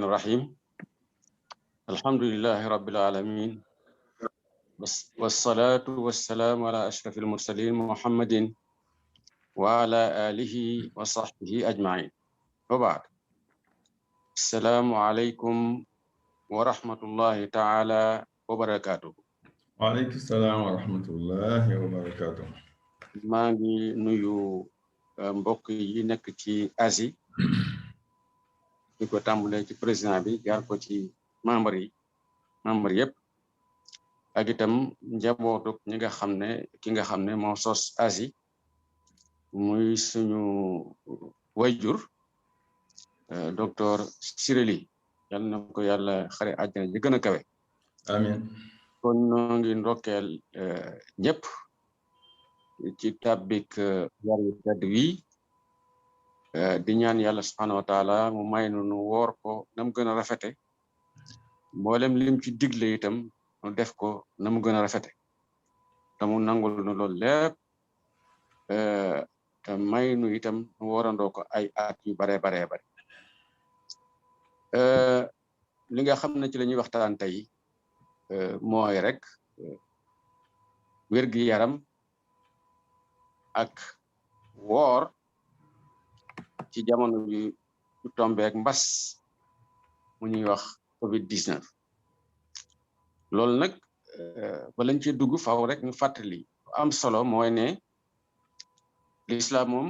الرحيم الحمد لله رب العالمين والصلاة والسلام على أشرف المرسلين محمد وعلى آله وصحبه أجمعين وبعد السلام عليكم ورحمة الله تعالى وبركاته. وعليكم السلام ورحمة الله وبركاته. maa ngi nuyu mbokk yi nekk ci Asie di ko tàmbalee ci président bi jaar ko ci membre yëpp ak itam njabootu ki nga xam ne moo sos Asie muy suñu wayjur docteur Sireli yal na ko yàlla xare àjjana ji gën a kawe. Amiin. kon noo ngi ndokkeel ñëpp ci tàbbik weer yu tedd wi di ñaan yàlla subhanahu wa taala mu may nu woor ko na mu gën a rafete mboolem lim ci digle itam nu def ko na mu gën a rafete te mu nangul nu loolu lépp te may nu itam nu woorandoo ko ay at yu bare li nga xam ne ci la ñuy waxtaan tey mooy rek wér-gi-yaram ak woor ci jamono bi bu tombeek mbas mu ñuy wax Covid-19 loolu nag ba lañ ci dugg faaw rek ñu fàttali am solo mooy ne l'islam moom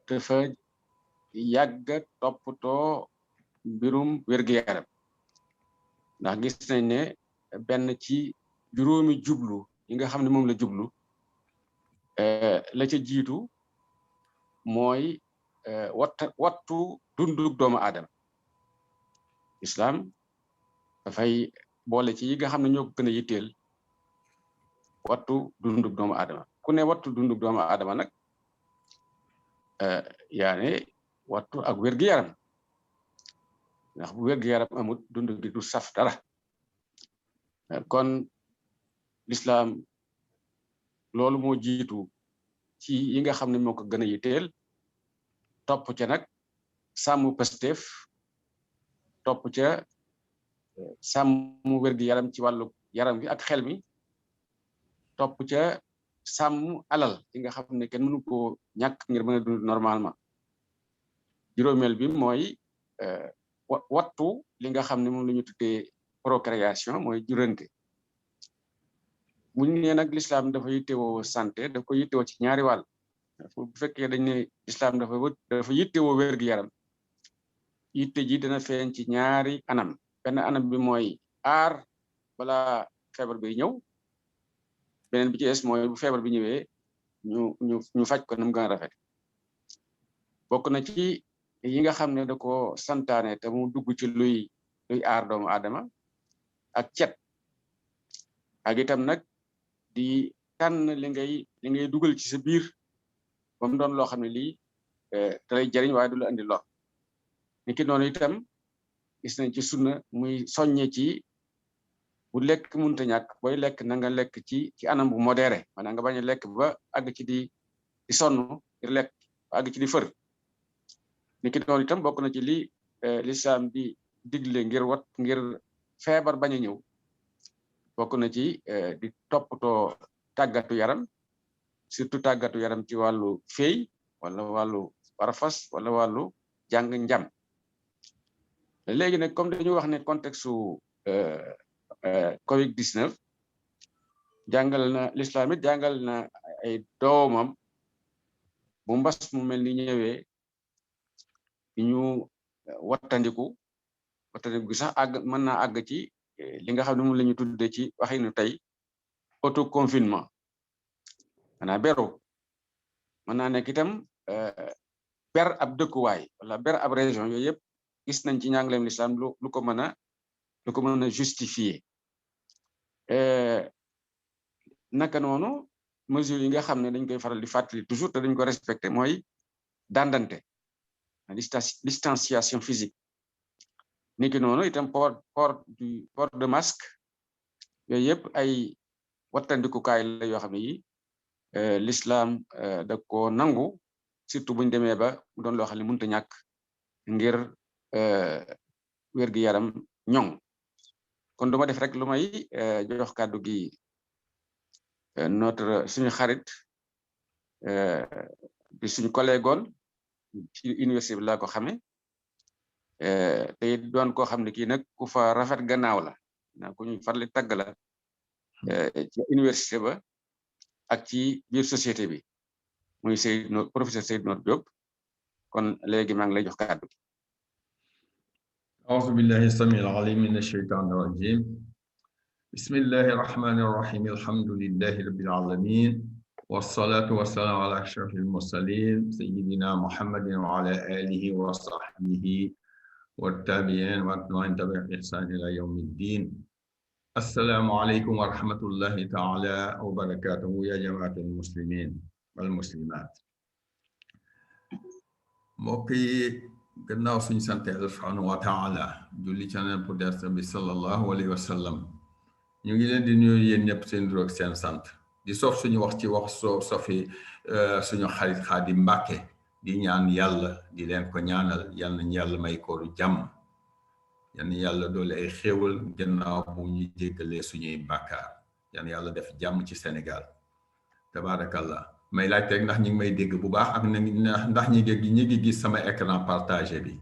dafa yàgga toppatoo mbirum wér-gi-yaram ndax gis nañ ne benn ci juróomi jublu yi nga xam ne moom la jublu la ca jiitu mooy wattu dundug doomu aadama. Islam dafay boole ci yi nga xam ne ñoo ko gën a yitteel wattu dundug doomu aadama ku ne wattu dundug doomu aadama nag yaane wattu ak wér-gi-yaram ndax bu wér-gi-yaram amut dund gi du saf dara. kon l'islam loolu moo jiitu ci yi nga xam ne moo ko gën a yitteel topp ca nag sàmm Pastef topp ca sàmm wér-gi-yaram ci wàllu yaram bi ak xel mi topp ca sàmm alal yi nga xam ne kenn mënu koo ñàkk ngir mën a dund normalement. juróomeel bi mooy wattu li nga xam ne moom la ñu tuddee procréation mooy jurante. bu ñu nee nag l'islam dafa yittewoo santé daf ko yittewoo ci ñaari wàll. bu fekkee dañ ne l'islam dafa yittewoo wér-gi-yaram yitte ji dana feeñ ci ñaari anam. benn anam bi mooy aar balaa feebar bi ñëw beneen bi ci des mooy bu feebar bi ñëwee ñu faj ko na mu gën a rafet. bokk na ci yi nga xam ne da ko santaane te mu dugg ci luy aar doomu aadama ak cet ak itam nag di tànn li ngay dugal ci sa biir ba mu doon loo xam ne lii da lay jariñ waaye du la andi lor. niki noonu itam gis nañ ci sunna muy soññe ci bu lekk mënta ñàkk booy lekk na nga lekk ci anam bu modéré maanaam nga bañ a lekk ba àgg ci di sonn ngir lekk ba àgg ci di fër. niki noonu itam bokk na ci li l'islam di digle ngir feebar bañ a ñëw bokk na ci di toppatoo tàggatu yaram surtout tàggatu yaram ci wàllu féey wala wàllu warfas wala wàllu jàng njam. léegi nag comme dañu wax ne contexte su Covid-19 l'islam it jàngal na ay doomam bu mbas mu mel ni ñëwee ñu wattandiku gi sax mën naa àgg ci li nga xam ne moom la ñu tuddee ci waxinu tey autoconfinement maanaam beru mën naa nekk itam ber ab dëkkuwaay wala ber ab région yooyu yëpp gis nañ ci njàngaleem l'islam lu ko mën a justifier. naka noonu mesures yi nga xam ne dañ koy faral di fàttali toujours te dañ ko respecté mooy dandante distanciation physique. niki noonu itam port de masque yooyu yëpp ay wattandikukaay la yoo xam ne yi l'islam da ko nangu surtout buñ demee ba mu doon loo xam ne mënut a ñàkk ngir wér-gi-yaram ñoŋ kon duma def rek lu may jox kàddu gi suñu xarit di suñu collègue ci université bi laa ko xame te it doon koo xam ne kii nag ku fa rafet gannaaw la na ku ñu farli tagg la ci université ba ak ci biir société bi muy professeur Seydou Nour Diop kon léegi maa ngi lay jox kàddu gi أعوذ بالله السميع العليم من الشيطان الرجيم بسم الله الرحمن الرحيم الحمد لله رب العالمين والصلاة والسلام على أشرف المرسلين سيدنا محمد وعلى آله وصحبه والتابعين ومن تبعهم بإحسان إلى يوم الدين السلام عليكم ورحمة الله تعالى وبركاته يا جماعة المسلمين والمسلمات موكي gannaaw suñu sant Yàlla subhanahu wa taala julli ci Yonent bi sallallahu alayhi wa sallam ñu ngi leen di nuyu yéen ñëpp seen tur ak seen sant di sof suñu wax ci wax sofi suñu xarit Xaadim Mbàkke di ñaan yàlla di leen ko ñaanal yal nañu yàlla may kooru jàmm yal na yàlla doole ay xéewal gannaaw bu ñu jéggalee suñuy bàkkaar yal na yàlla def jàmm ci Sénégal tabaarakallah may laaj rek ndax ñi ngi may dégg bu baax ak ndax ñi ngi gis sama écran partagé bi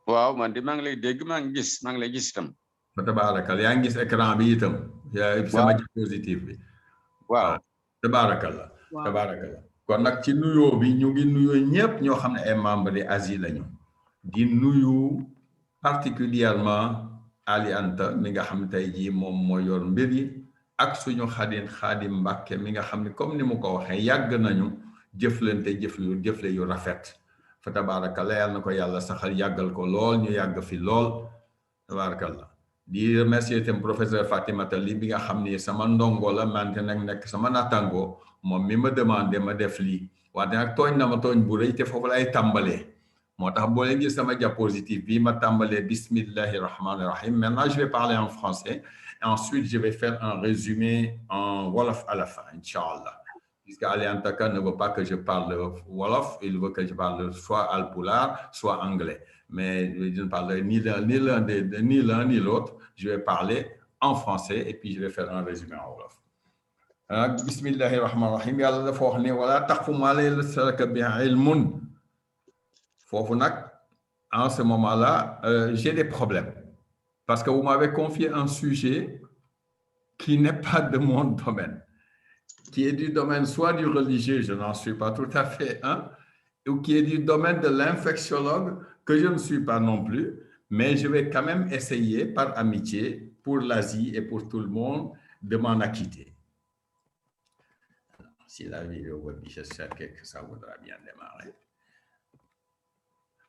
waaw man di maa ngi lay dégg maa ngi lay gis itam fa tabaarakal yaa ngi gis écran bi itam sama diapositive bi waaw tabaarakalla kon nag ci nuyoo bi ñu ngi nuyoo ñëpp ñoo xam ne ay membre de ASI lañu di nuyu particulièrement Ali Anta mi nga xam ne tey jii moom moo yor mbir yi ak suñu Xaadim Mbàkke mi nga xam ne comme ni mu ko waxee yàgg nañu jëflante jëfle yu rafet fa tabaarakalla yàlla na ko yàlla saxal yàggal ko lool ñu yàgg fi lool tabaarakalla di remercier itam professeur Fatimata Ly bi nga xam ni sama ndongo la mante nag nekk sama nattangoo moom mi ma demandé ma def lii wante nag tooñ na ma tooñ bu rëy te foofu lay tàmbalee moo tax boo leen gis sama diapositive bi ma tàmbalee bismillahi rahmani rahim maintenant je vais parler en français et ensuite je vais faire un résumé en wolof à la fin inchallah puisque Ali Antaka ne veut pas que je parle wolof, il veut que je parle soit alpulaar soit anglais mais je ne parlerai ni l'un ni l'autre je vais parler en français et puis je vais faire un résumé en wolof bismillahi rahmani rahim yàlla dafa wax ne wala taqfu maa laysa laka bihi ilmun foofu nag en ce moment-là j'ai des problèmes parce que vous m'avez confié un sujet qui n'est pas de mon domaine qui est du domaine soit du religieux, je n'en suis pas tout à fait un, ou qui est du domaine de l'infectiologue, que je ne suis pas non plus, mais je vais quand même essayer par amitié pour l'Asie et pour tout le monde de m'en acquitter. Si la vidéo web, j'espère que ça voudra bien démarrer.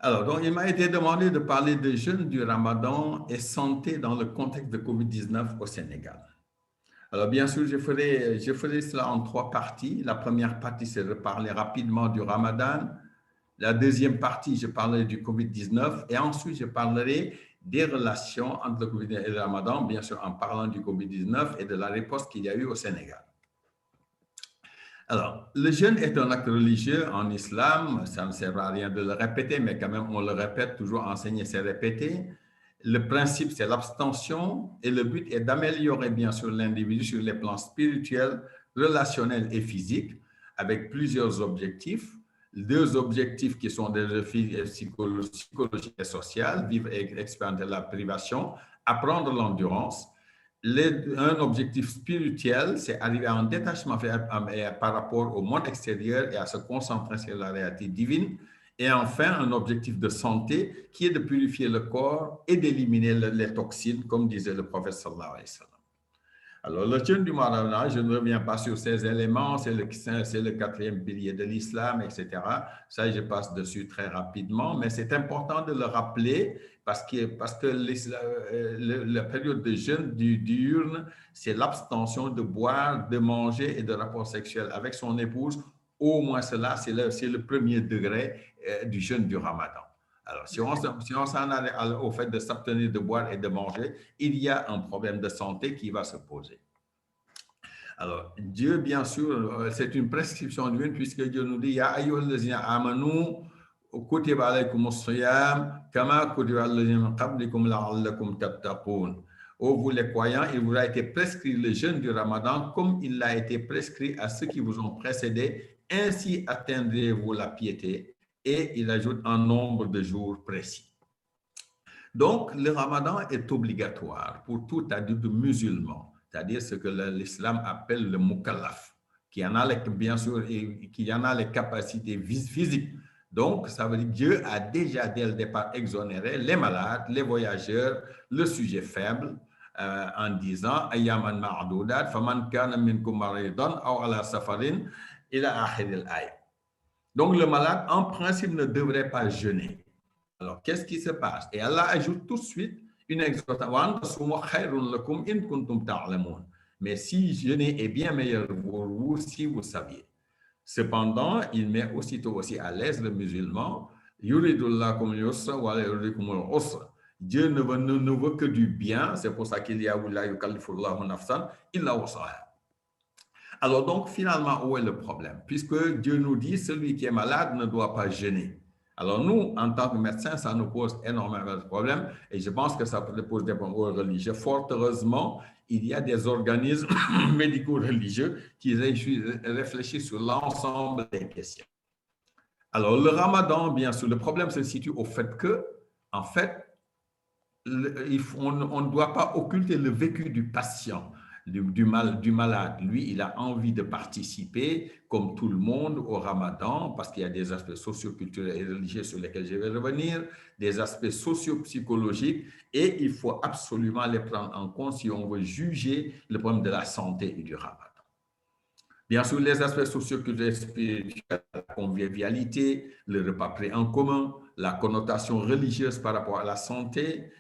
Alors, donc, il m'a été demandé de parler de jeûne du Ramadan et santé dans le contexte de Covid-19 au Sénégal. Alors, bien sûr, je ferai cela en 3 parties. La première partie, c'est de parler rapidement du Ramadan. La deuxième partie, je parlerai du Covid-19. Et ensuite, je parlerai des relations entre le Covid-19 et le Ramadan, bien sûr, en parlant du Covid-19 et de la réponse qu'il y a eu au Sénégal. Alors, le jeûne est un acte religieux en islam. Ça ne sert à rien de le répéter, mais quand même, on le répète, toujours enseigner, c'est répéter. Le principe, c'est l'abstention et le but est d'améliorer bien sûr l'individu sur les plans spirituels, relationnels et physiques avec plusieurs objectifs. 2 objectifs qui sont des psychologiques et sociales, vivre et expérimenter la privation, apprendre l'endurance. Un objectif spirituel, c'est arriver à un détachement par rapport au monde extérieur et à se concentrer sur la réalité divine. Et enfin, un objectif de santé qui est de purifier le corps et d'éliminer les toxines, comme disait le prophète sallallahu alayhi wa sallam. Alors, le jeûne du Ramadan, je ne reviens pas sur ces éléments, c'est le 4e pilier de l'islam, etc. Ça, je passe dessus très rapidement, mais c'est important de le rappeler parce que la période de jeûne diurne, c'est l'abstention de boire, de manger et de rapports sexuels avec son épouse. Au moins cela, c'est le premier degré du jeûne du Ramadan. Alors, si on s'en allait au fait de s'abstenir de boire et de manger, il y a un problème de santé qui va se poser. Alors, Dieu, bien sûr, c'est une prescription divine puisque Dieu nous dit « Ya ayyuhallazina amanu كتب عليكم الصيام كما كتب على الذين من قبلكم لعلكم تتقون. Ô vous les croyants, il vous a été prescrit le jeûne du Ramadan comme il a été prescrit à ceux qui vous ont précédés. Ainsi atteindrez-vous la piété. Et il ajoute un nombre de jours précis. Donc, le Ramadan est obligatoire pour tout adulte musulman, c'est-à-dire ce que l'islam appelle le mukallaf, qui en a bien sûr, qui en a les capacités physiques. Donc, ça veut dire que Dieu a déjà dès le départ exonéré les malades, les voyageurs, le sujet faible, en disant ayyaman ma'dudat faman kana minkum maridan aw ala safarin ila akhir al-ayat. Donc, le malade, en principe, ne devrait pas jeûner. Alors, qu'est-ce qui se passe? Et Allah ajoute tout de suite une exhortation. Mais si jeûner est bien meilleur pour vous si vous saviez. Cependant, il met aussitôt aussi à l'aise le musulman. Dieu ne veut que du bien. C'est pour ça qu'il y a Alors donc, finalement, où est le problème? Puisque Dieu nous dit, celui qui est malade ne doit pas jeûner. Alors nous, en tant que médecins, ça nous pose énormément de problèmes et je pense que ça pose des problèmes aux religieux. Fort heureusement, il y a des organismes médico-religieux qui réfléchissent sur l'ensemble des questions. Alors le Ramadan, bien sûr, le problème se situe au fait que, en fait, on ne doit pas occulter le vécu du patient. Du malade. Lui, il a envie de participer, comme tout le monde, au Ramadan, parce qu'il y a des aspects socio-culturels et religieux sur lesquels je vais revenir, des aspects socio-psychologiques, et il faut absolument les prendre en compte si on veut juger le problème de la santé et du Ramadan. Bien sûr, les aspects socio-culturels, spirituels, la convivialité, le repas pris en commun, la connotation religieuse par rapport à la santé.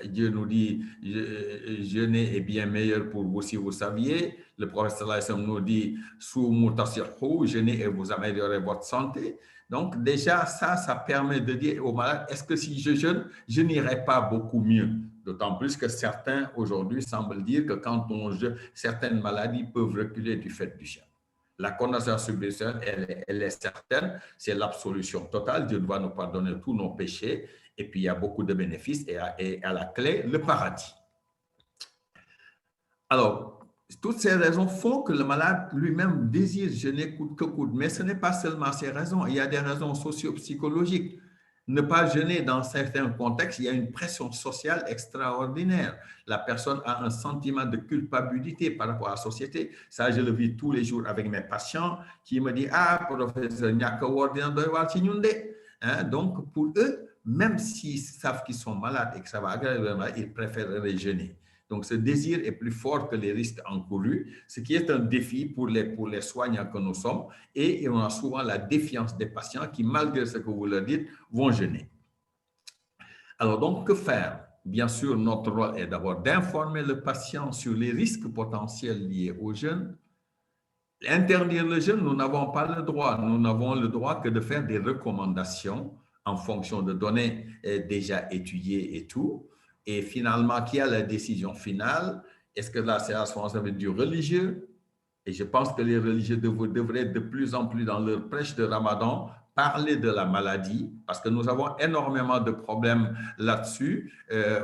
Dieu nous dit, jeûner est bien meilleur pour vous si vous saviez. Le prophète sallallahu alayhi wa sallam nous dit, soumu tasihhu, jeûner et vous améliorez votre santé. Donc déjà, ça permet de dire aux malades, est-ce que si je jeûne, je n'irai pas beaucoup mieux? D'autant plus que certains aujourd'hui semblent dire que quand on jeûne, certaines maladies peuvent reculer du fait du jeûne. La condamnation spirituelle, elle est certaine, c'est l'absolution totale. Dieu doit nous pardonner tous nos péchés. Et puis, il y a beaucoup de bénéfices et à la clé, le paradis. Alors, toutes ces raisons font que le malade lui-même désire jeûner coûte que coûte. Mais ce n'est pas seulement ces raisons. Il y a des raisons socio-psychologiques. Ne pas jeûner dans certains contextes, il y a une pression sociale extraordinaire. La personne a un sentiment de culpabilité par rapport à la société. Ça, je le vis tous les jours avec mes patients qui me disent « Ah, professeur, donc, pour eux, même s'ils savent qu'ils sont malades et que ça va aggraver, ils préfèrent jeûner. Donc, ce désir est plus fort que les risques encourus, ce qui est un défi pour les soignants que nous sommes. Et on a souvent la défiance des patients qui, malgré ce que vous leur dites, vont jeûner. Alors, donc, que faire? Bien sûr, notre rôle est d'abord d'informer le patient sur les risques potentiels liés au jeûne. Interdire le jeûne, nous n'avons pas le droit. Nous n'avons le droit que de faire des recommandations en fonction de données déjà étudiées et tout. Et finalement, qui a la décision finale? Est-ce que là, c'est la responsabilité du religieux? Et je pense que les religieux devraient de plus en plus, dans leur prêche de Ramadan, parler de la maladie, parce que nous avons énormément de problèmes là-dessus,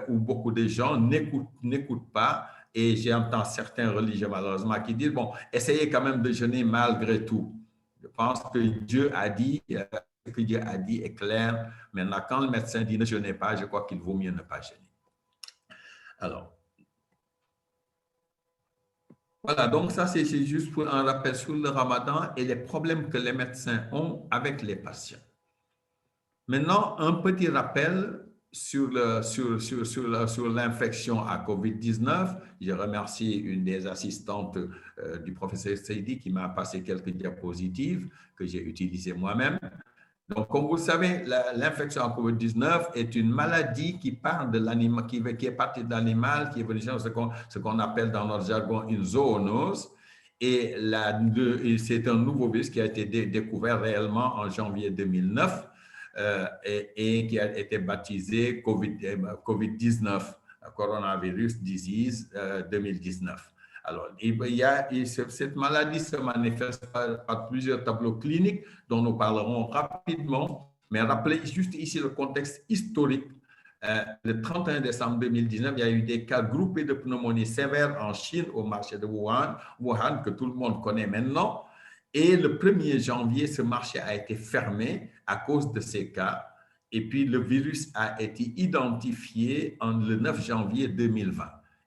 où beaucoup de gens n'écoutent pas. Et j'entends certains religieux, malheureusement, qui disent, bon, essayez quand même de jeûner malgré tout. Je pense que Dieu a dit, ce que Dieu a dit est clair. Maintenant, quand le médecin dit ne jeûnez pas, je crois qu'il vaut mieux ne pas jeûner. Alors, voilà, donc ça c'est juste pour un rappel sur le Ramadan et les problèmes que les médecins ont avec les patients. Maintenant, un petit rappel sur l'infection à COVID-19. Je remercie une des assistantes du professeur Seydi qui m'a passé quelques diapositives que j'ai utilisées moi-même. Donc, comme vous le savez, l'infection à COVID-19 est une maladie qui part de l'animal, qui est partie de l'animal, qui est venue ce qu'on appelle dans notre jargon une zoonose. Et c'est un nouveau virus qui a été découvert réellement en janvier 2009 et qui a été baptisé COVID-19, Coronavirus Disease 2019. Alors, cette maladie se manifeste par plusieurs tableaux cliniques dont nous parlerons rapidement. Mais rappelez juste ici le contexte historique. Le 31 décembre 2019, il y a eu des cas groupés de pneumonie sévère en Chine au marché de Wuhan, que tout le monde connaît maintenant. Et le 1er janvier, ce marché a été fermé à cause de ces cas. Et puis, le virus a été identifié le 9 janvier 2020.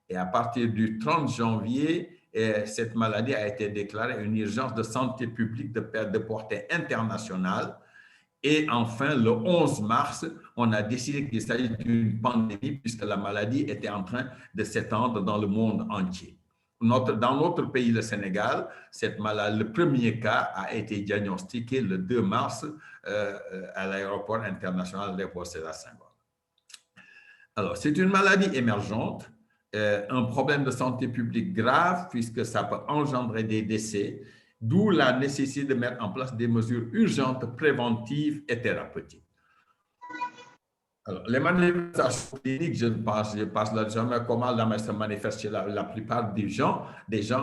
Et à partir du 30 janvier, cette maladie a été déclarée une urgence de santé publique de portée internationale. Et enfin, le 11 mars, on a décidé qu'il s'agit d'une pandémie puisque la maladie était en train de s'étendre dans le monde entier. Dans notre pays, le Sénégal, cette maladie, le premier cas a été diagnostiqué le 2 mars à l'aéroport international Léopold Sédar Senghor. Alors, c'est une maladie émergente, un problème de santé publique grave puisque ça peut engendrer des décès, d'où la nécessité de mettre en place des mesures urgentes, préventives et thérapeutiques. Alors, les manifestations cliniques, je passe là jamais comment se manifeste chez la plupart des gens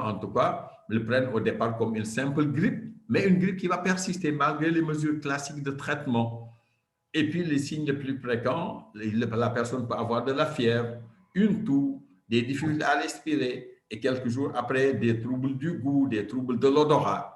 en tout cas, le prennent au départ comme une simple grippe, mais une grippe qui va persister malgré les mesures classiques de traitement. Et puis, les signes les plus fréquents, la personne peut avoir de la fièvre, une toux, des difficultés à respirer, et quelques jours après, des troubles du goût, des troubles de l'odorat.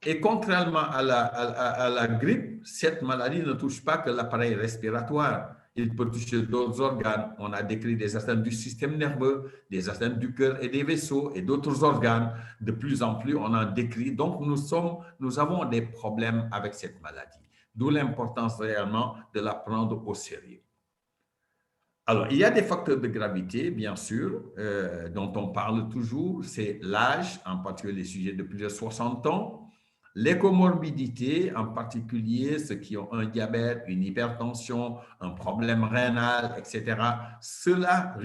Et contrairement à la grippe, cette maladie ne touche pas que l'appareil respiratoire. Il peut toucher d'autres organes. On a décrit des atteintes du système nerveux, des atteintes du cœur et des vaisseaux et d'autres organes. De plus en plus, on en décrit. Donc, nous avons des problèmes avec cette maladie. D'où l'importance réellement de la prendre au sérieux. Alors, il y a des facteurs de gravité, bien sûr, dont on parle toujours. C'est l'âge, en particulier les sujets de plus de 60 ans. Les comorbidités, en particulier ceux qui ont un diabète, une hypertension, un problème rénal, etc. Ceux-là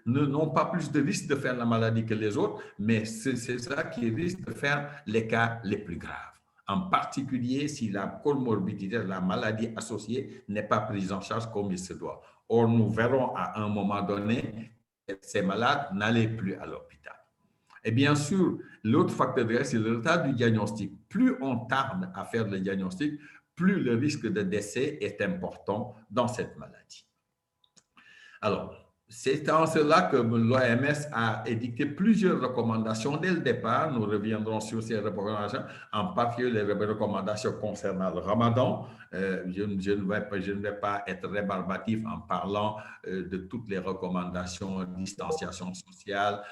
n'ont pas plus de risque de faire la maladie que les autres, mais c'est ça qui risque de faire les cas les plus graves. En particulier si la comorbidité, la maladie associée, n'est pas prise en charge comme il se doit. Or, nous verrons à un moment donné que ces malades n'allaient plus à l'hôpital. Et bien sûr, l'autre facteur de risque, c'est le retard du diagnostic. Plus on tarde à faire le diagnostic, plus le risque de décès est important dans cette maladie. Alors, c'est en cela que l'OMS a édicté plusieurs recommandations dès le départ. Nous reviendrons sur ces recommandations, en particulier les recommandations concernant le Ramadan. Je ne vais pas être rébarbatif en parlant de toutes les recommandations, distanciation sociale,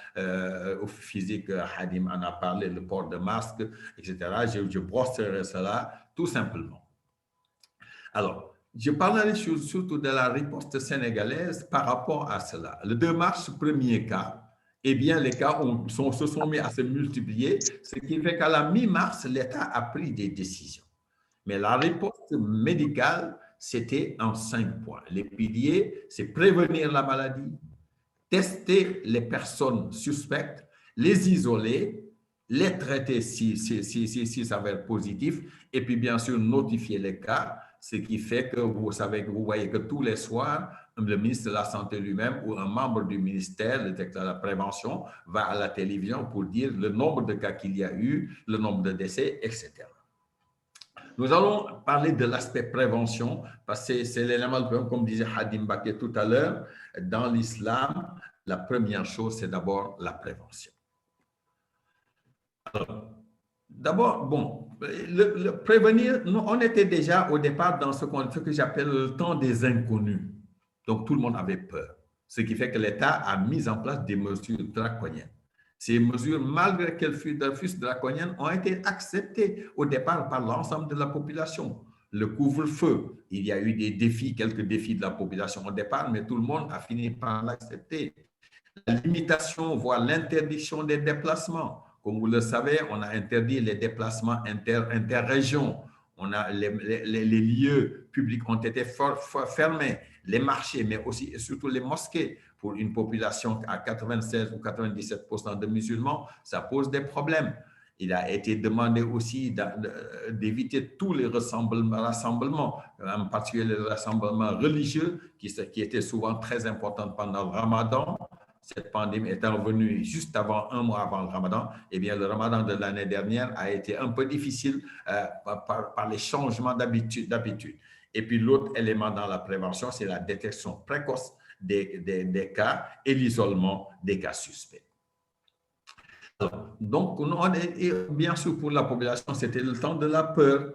physique, Hadim en a parlé, le port de masque, etc. Je brosserai cela tout simplement. Alors, je parlerai surtout de la riposte sénégalaise par rapport à cela. Le 2 mars, premier cas, eh bien, les cas se sont mis à se multiplier, ce qui fait qu'à la mi-mars, l'État a pris des décisions. Mais la riposte médicale, c'était en 5 points. Les piliers, c'est prévenir la maladie, tester les personnes suspectes, les isoler, les traiter si ça s'avère positif, et puis bien sûr notifier les cas. Ce qui fait que vous voyez que tous les soirs, le ministre de la Santé lui-même ou un membre du ministère, le directeur de la prévention, va à la télévision pour dire le nombre de cas qu'il y a eu, le nombre de décès, etc. Nous allons parler de l'aspect prévention, parce que c'est l'élément, comme disait Hadim Baké tout à l'heure, dans l'islam, la première chose, c'est d'abord la prévention. Alors, d'abord, bon, le prévenir, nous, on était déjà au départ dans ce que j'appelle le temps des inconnus. Donc, tout le monde avait peur. Ce qui fait que l'État a mis en place des mesures draconiennes. Ces mesures, malgré qu'elles fussent draconiennes, ont été acceptées au départ par l'ensemble de la population. Le couvre-feu, il y a eu quelques défis de la population au départ, mais tout le monde a fini par l'accepter. La limitation, voire l'interdiction des déplacements. Comme vous le savez, on a interdit les déplacements interrégions. Les lieux publics ont été fermés, les marchés, mais aussi et surtout les mosquées. Pour une population à 96 ou 97% de musulmans, ça pose des problèmes. Il a été demandé aussi d'éviter tous les rassemblements, en particulier les rassemblements religieux qui étaient souvent très importants pendant le Ramadan. cette pandémie étant venue juste avant, un mois avant le Ramadan, eh bien, le Ramadan de l'année dernière a été un peu difficile par les changements d'habitude. Et puis, l'autre élément dans la prévention, c'est la détection précoce des cas et l'isolement des cas suspects. Donc, bien sûr, pour la population, c'était le temps de la peur,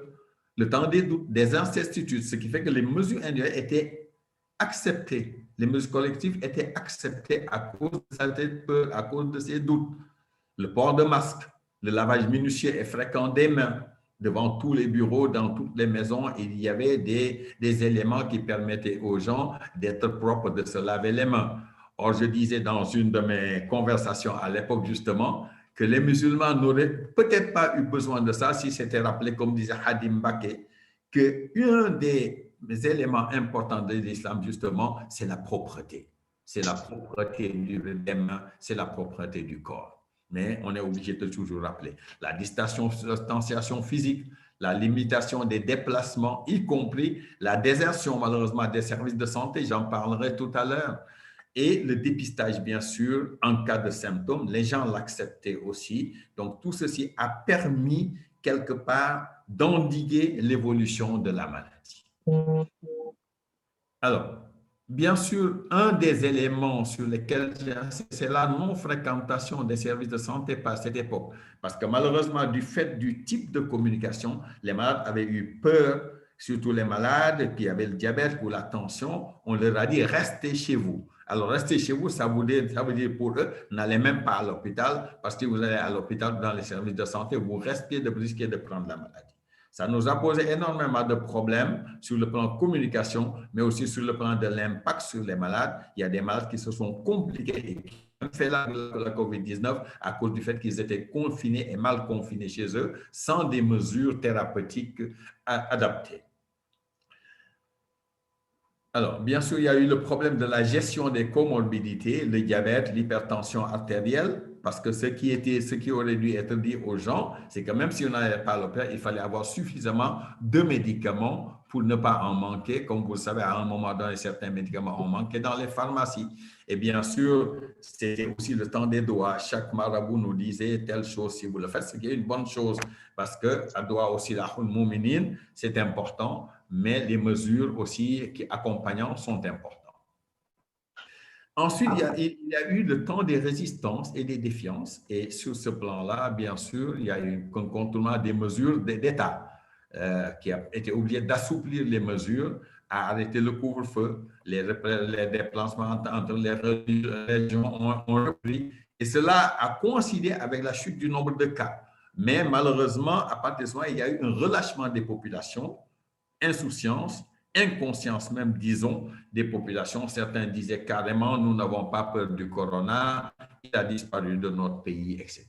le temps des doutes, des incertitudes, ce qui fait que les mesures individuelles étaient acceptées. Les mesures collectives étaient acceptées à cause de cette peur, à cause de ces doutes. Le port de masque, le lavage minutieux et fréquent des mains devant tous les bureaux, dans toutes les maisons, il y avait des éléments qui permettaient aux gens d'être propres, de se laver les mains. Or, je disais dans une de mes conversations à l'époque, justement, que les musulmans n'auraient peut-être pas eu besoin de ça si c'était rappelé, comme disait Hadim Baké, qu'un des éléments importants de l'islam, justement, c'est la propreté. C'est la propreté des mains, c'est la propreté du corps. Mais on est obligé de toujours rappeler la distanciation physique, la limitation des déplacements, y compris la désertion, malheureusement, des services de santé, j'en parlerai tout à l'heure. Et le dépistage, bien sûr, en cas de symptômes, les gens l'acceptaient aussi. Donc, tout ceci a permis, quelque part, d'endiguer l'évolution de la maladie. Alors, bien sûr, un des éléments sur lesquels c'est la non-fréquentation des services de santé par cette époque. Parce que malheureusement, du fait du type de communication, les malades avaient eu peur, surtout les malades qui avaient le diabète ou la tension, on leur a dit « restez chez vous ». Alors, rester chez vous, ça veut dire pour eux, n'allez même pas à l'hôpital, parce que vous allez à l'hôpital dans les services de santé, vous risquez de prendre la maladie. Ça nous a posé énormément de problèmes sur le plan de communication, mais aussi sur le plan de l'impact sur les malades. Il y a des malades qui se sont compliqués et qui ont fait la COVID-19 à cause du fait qu'ils étaient confinés et mal confinés chez eux, sans des mesures thérapeutiques adaptées. Alors, bien sûr, il y a eu le problème de la gestion des comorbidités, le diabète, l'hypertension artérielle, parce que ce qui aurait dû être dit aux gens, c'est que même si on n'allait pas à l'hôpital, il fallait avoir suffisamment de médicaments pour ne pas en manquer. Comme vous le savez, à un moment donné, certains médicaments ont manqué dans les pharmacies. Et bien sûr, c'était aussi le temps des doigts. Chaque marabout nous disait telle chose si vous le faites, ce qui est une bonne chose, parce que ça doit aussi la mouminin, c'est important, mais les mesures aussi qui accompagnantes sont importantes. Ensuite, il y a eu le temps des résistances et des défiances. Et sur ce plan-là, bien sûr, il y a eu un contournement des mesures d'État qui a été obligé d'assouplir les mesures, à arrêter le couvre-feu, les déplacements entre les régions ont repris. Et cela a coïncidé avec la chute du nombre de cas. Mais malheureusement, à partir de ce moment, il y a eu un relâchement des populations, insouciance, inconscience même, disons, des populations. Certains disaient carrément, nous n'avons pas peur du corona, il a disparu de notre pays, etc.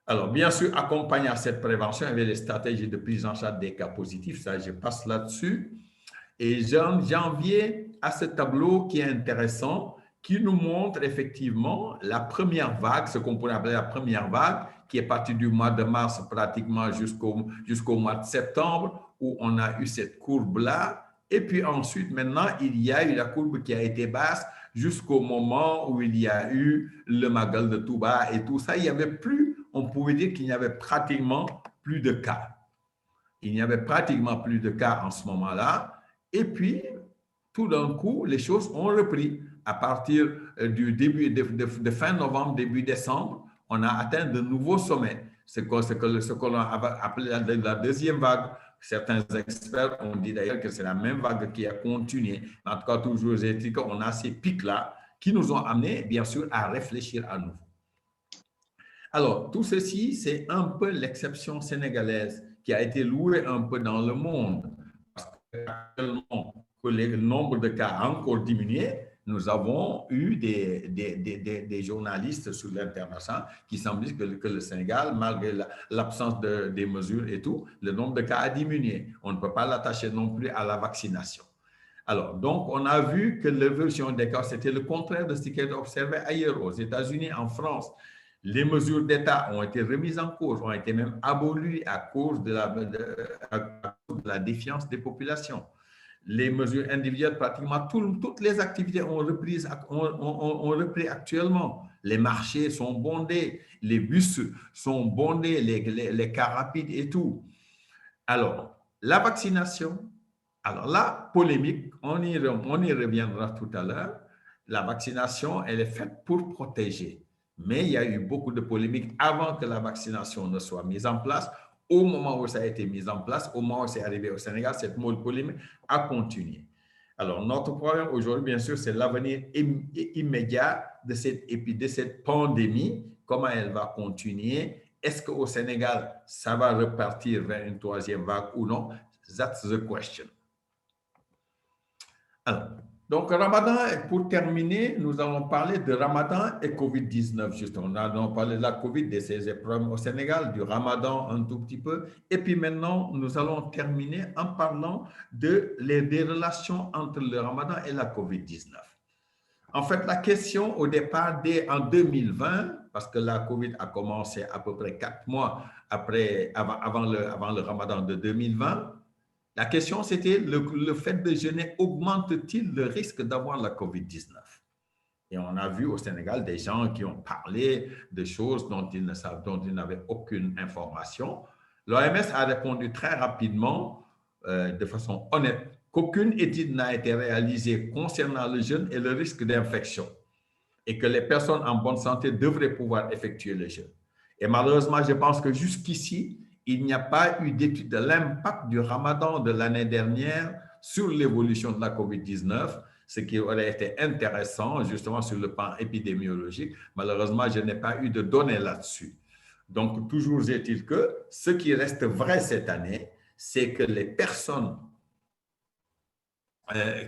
Alors, bien sûr, accompagnant cette prévention, il y avait les stratégies de prise en charge des cas positifs, ça je passe là-dessus. Et j'en viens à ce tableau qui est intéressant, qui nous montre effectivement la première vague, ce qu'on pourrait appeler la première vague, qui est partie du mois de mars pratiquement jusqu'au mois de septembre, où on a eu cette courbe-là. Et puis ensuite, maintenant, il y a eu la courbe qui a été basse jusqu'au moment où il y a eu le Magal de Touba et tout ça. Il n'y avait plus, on pouvait dire qu'il n'y avait pratiquement plus de cas. Il n'y avait pratiquement plus de cas en ce moment-là. Et puis, tout d'un coup, les choses ont repris. À partir du début de fin novembre, début décembre, on a atteint de nouveaux sommets. Ce qu'on a appelé la deuxième vague. Certains experts ont dit d'ailleurs que c'est la même vague qui a continué. En tout cas, toujours est-il qu'on a ces pics-là qui nous ont amenés, bien sûr, à réfléchir à nouveau. Alors, tout ceci, c'est un peu l'exception sénégalaise qui a été louée un peu dans le monde. Parce qu'actuellement, que le nombre de cas a encore diminué, nous avons eu des journalistes sur l'international qui semblent dire que le Sénégal, malgré l'absence des mesures et tout, le nombre de cas a diminué. On ne peut pas l'attacher non plus à la vaccination. Alors, donc, on a vu que l'évolution des cas, c'était le contraire de ce qui est observé ailleurs, aux États-Unis, en France. Les mesures d'État ont été remises en cause, ont été même abolies à cause de la défiance des populations. les mesures individuelles, pratiquement toutes les activités ont repris actuellement. Les marchés sont bondés, les bus sont bondés, les cars rapides et tout. Alors, la vaccination, alors la polémique, on y reviendra tout à l'heure. La vaccination, elle est faite pour protéger. Mais il y a eu beaucoup de polémiques avant que la vaccination ne soit mise en place. Au moment où ça a été mis en place, au moment où c'est arrivé au Sénégal, cette polémique a continué. Alors, notre problème aujourd'hui, bien sûr, c'est l'avenir immédiat de cette pandémie, comment elle va continuer. Est-ce qu'au Sénégal, ça va repartir vers une troisième vague ou non? That's the question. Alors, donc, Ramadan, pour terminer, nous allons parler de Ramadan et COVID-19, justement. Nous allons parler de la COVID, de ses problèmes au Sénégal, du Ramadan un tout petit peu. Et puis maintenant, nous allons terminer en parlant des relations entre le Ramadan et la COVID-19. En fait, la question au départ, dès en 2020, parce que la COVID a commencé à peu près 4 mois avant le Ramadan de 2020, la question, c'était le fait de jeûner augmente-t-il le risque d'avoir la COVID-19? Et on a vu au Sénégal des gens qui ont parlé de choses dont ils n'avaient aucune information. L'OMS a répondu très rapidement, de façon honnête, qu'aucune étude n'a été réalisée concernant le jeûne et le risque d'infection et que les personnes en bonne santé devraient pouvoir effectuer le jeûne. Et malheureusement, je pense que jusqu'ici, il n'y a pas eu d'étude de l'impact du Ramadan de l'année dernière sur l'évolution de la COVID-19, ce qui aurait été intéressant justement sur le plan épidémiologique. Malheureusement, je n'ai pas eu de données là-dessus. Donc, toujours est-il que ce qui reste vrai cette année, c'est que les personnes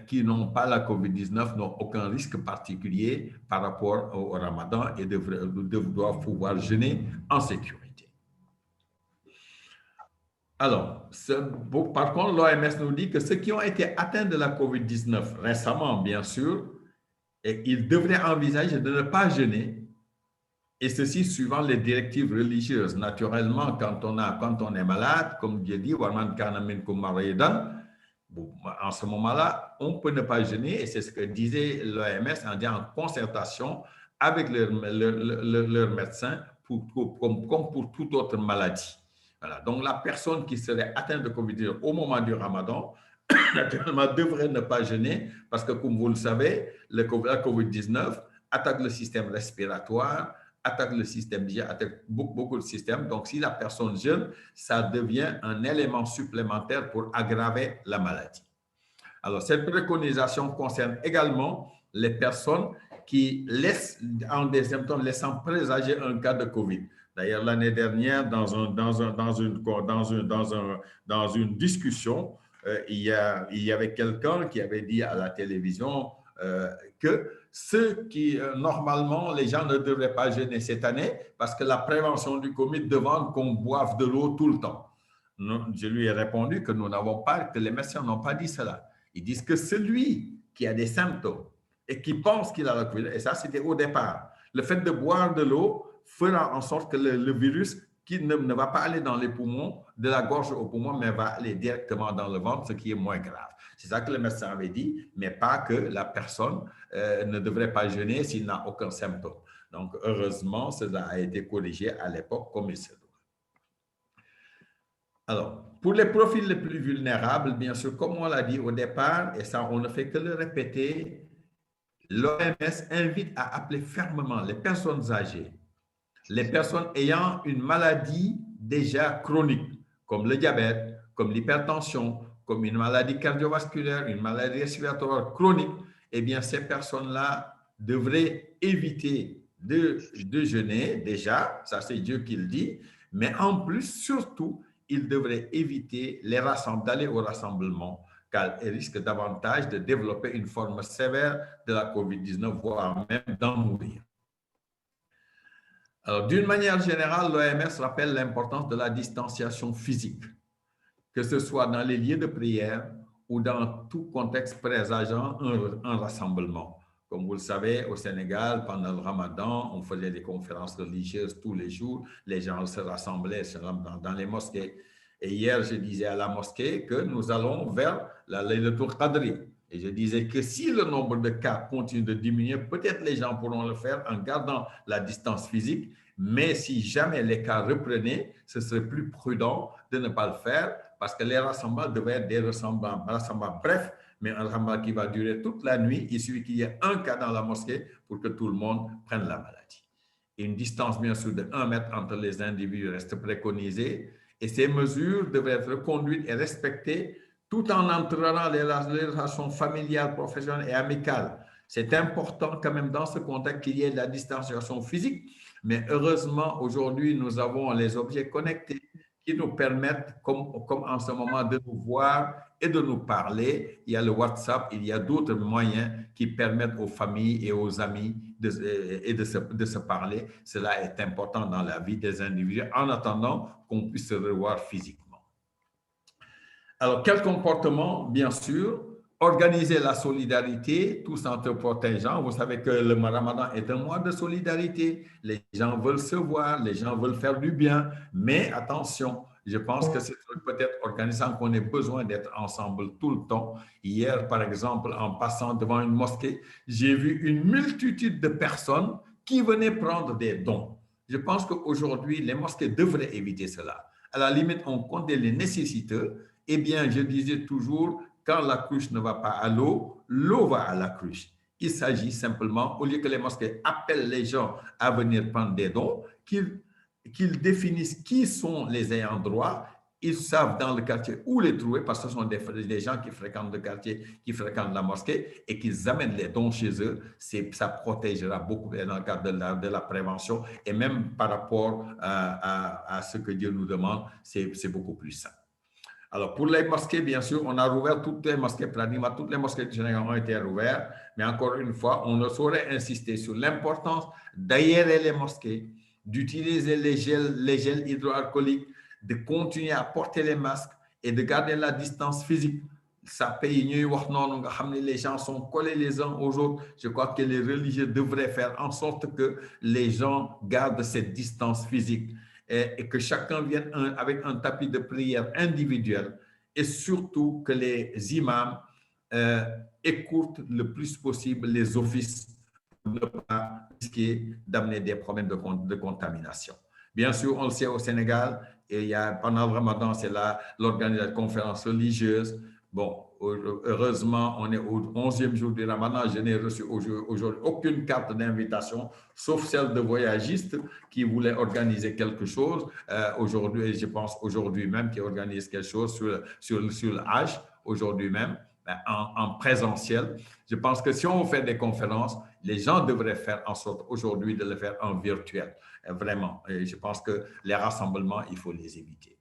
qui n'ont pas la COVID-19 n'ont aucun risque particulier par rapport au Ramadan et doivent pouvoir jeûner en sécurité. Alors, par contre, l'OMS nous dit que ceux qui ont été atteints de la COVID-19 récemment, bien sûr, ils devraient envisager de ne pas jeûner, et ceci suivant les directives religieuses. Naturellement, quand on est malade, comme Dieu dit, en ce moment-là, on peut ne pas jeûner, et c'est ce que disait l'OMS en concertation avec leur médecin, comme pour toute autre maladie. Voilà. Donc, la personne qui serait atteinte de COVID-19 au moment du Ramadan, naturellement, devrait ne pas jeûner, parce que, comme vous le savez, la COVID-19 attaque le système respiratoire, attaque le système digestif, attaque beaucoup de systèmes. Donc, si la personne jeûne, ça devient un élément supplémentaire pour aggraver la maladie. Alors, cette préconisation concerne également les personnes qui ont des symptômes laissant présager un cas de COVID. D'ailleurs, l'année dernière, dans une discussion, il y avait quelqu'un qui avait dit à la télévision que normalement, les gens ne devraient pas jeûner cette année parce que la prévention du COVID demande qu'on boive de l'eau tout le temps. Je lui ai répondu que que les médecins n'ont pas dit cela. Ils disent que celui qui a des symptômes et qui pense qu'il a la COVID, et ça c'était au départ, le fait de boire de l'eau fera en sorte que le virus qui ne va pas aller dans les poumons, de la gorge aux poumons, mais va aller directement dans le ventre, ce qui est moins grave. C'est ça que le médecin avait dit, mais pas que la personne ne devrait pas jeûner s'il n'a aucun symptôme. Donc, heureusement, cela a été corrigé à l'époque comme il se doit. Alors, pour les profils les plus vulnérables, bien sûr, comme on l'a dit au départ, et ça, on ne fait que le répéter, l'OMS invite à appeler fermement les personnes âgées, les personnes ayant une maladie déjà chronique, comme le diabète, comme l'hypertension, comme une maladie cardiovasculaire, une maladie respiratoire chronique, eh bien, ces personnes-là devraient éviter de jeûner, déjà, ça c'est Dieu qui le dit, mais en plus, surtout, ils devraient éviter d'aller au rassemblement, car ils risquent davantage de développer une forme sévère de la COVID-19, voire même d'en mourir. Alors, d'une manière générale, l'OMS rappelle l'importance de la distanciation physique, que ce soit dans les lieux de prière ou dans tout contexte présageant un rassemblement. Comme vous le savez, au Sénégal, pendant le Ramadan, on faisait des conférences religieuses tous les jours. Les gens se rassemblaient dans les mosquées. Et hier, je disais à la mosquée que nous allons vers la Laylatul Qadri. Et je disais que si le nombre de cas continue de diminuer, peut-être les gens pourront le faire en gardant la distance physique, mais si jamais les cas reprenaient, ce serait plus prudent de ne pas le faire parce que les rassemblements devaient être des rassemblements brefs, mais un rassemblement qui va durer toute la nuit. Il suffit qu'il y ait un cas dans la mosquée pour que tout le monde prenne la maladie. Et une distance, bien sûr, de 1 mètre entre les individus reste préconisée et ces mesures devraient être conduites et respectées tout en entraînant les relations familiales, professionnelles et amicales. C'est important quand même dans ce contexte qu'il y ait de la distanciation physique, mais heureusement, aujourd'hui, nous avons les objets connectés qui nous permettent, comme en ce moment, de nous voir et de nous parler. Il y a le WhatsApp, il y a d'autres moyens qui permettent aux familles et aux amis de se parler. Cela est important dans la vie des individus en attendant qu'on puisse se revoir physiquement. Alors, quel comportement? Bien sûr, organiser la solidarité, tous en te protégeant. Vous savez que le Ramadan est un mois de solidarité. Les gens veulent se voir, les gens veulent faire du bien. Mais attention, je pense que c'est peut-être organisant qu'on ait besoin d'être ensemble tout le temps. Hier, par exemple, en passant devant une mosquée, j'ai vu une multitude de personnes qui venaient prendre des dons. Je pense qu'aujourd'hui, les mosquées devraient éviter cela. À la limite, on compte les nécessiteux. Eh bien, je disais toujours, quand la cruche ne va pas à l'eau, l'eau va à la cruche. Il s'agit simplement, au lieu que les mosquées appellent les gens à venir prendre des dons, qu'ils définissent qui sont les ayants droit. Ils savent dans le quartier où les trouver parce que ce sont des gens qui fréquentent le quartier, qui fréquentent la mosquée et qu'ils amènent les dons chez eux. Ça protégera beaucoup dans le cadre de la prévention et même par rapport à ce que Dieu nous demande, c'est beaucoup plus simple. Alors, pour les mosquées, bien sûr, on a rouvert toutes les mosquées, pratiquement toutes les mosquées du Sénégal ont été rouvertes, mais encore une fois, on ne saurait insister sur l'importance d'aérer les mosquées, d'utiliser les gels hydroalcooliques, de continuer à porter les masques et de garder la distance physique. Ça paye, les gens sont collés les uns aux autres. Je crois que les religieux devraient faire en sorte que les gens gardent cette distance physique. Et que chacun vienne avec un tapis de prière individuel et surtout que les imams écoutent le plus possible les offices pour ne pas risquer d'amener des problèmes de contamination. Bien sûr, on le sait au Sénégal, et pendant le Ramadan, c'est l'organisation de conférences religieuses. Bon, heureusement, on est au 11e jour du Ramadan. Je n'ai reçu aujourd'hui aucune carte d'invitation, sauf celle de voyagistes qui voulaient organiser quelque chose. Aujourd'hui, je pense aujourd'hui même, qui organisent quelque chose sur le Hajj, aujourd'hui même, en présentiel. Je pense que si on fait des conférences, les gens devraient faire en sorte aujourd'hui de le faire en virtuel. Vraiment. Et je pense que les rassemblements, il faut les éviter.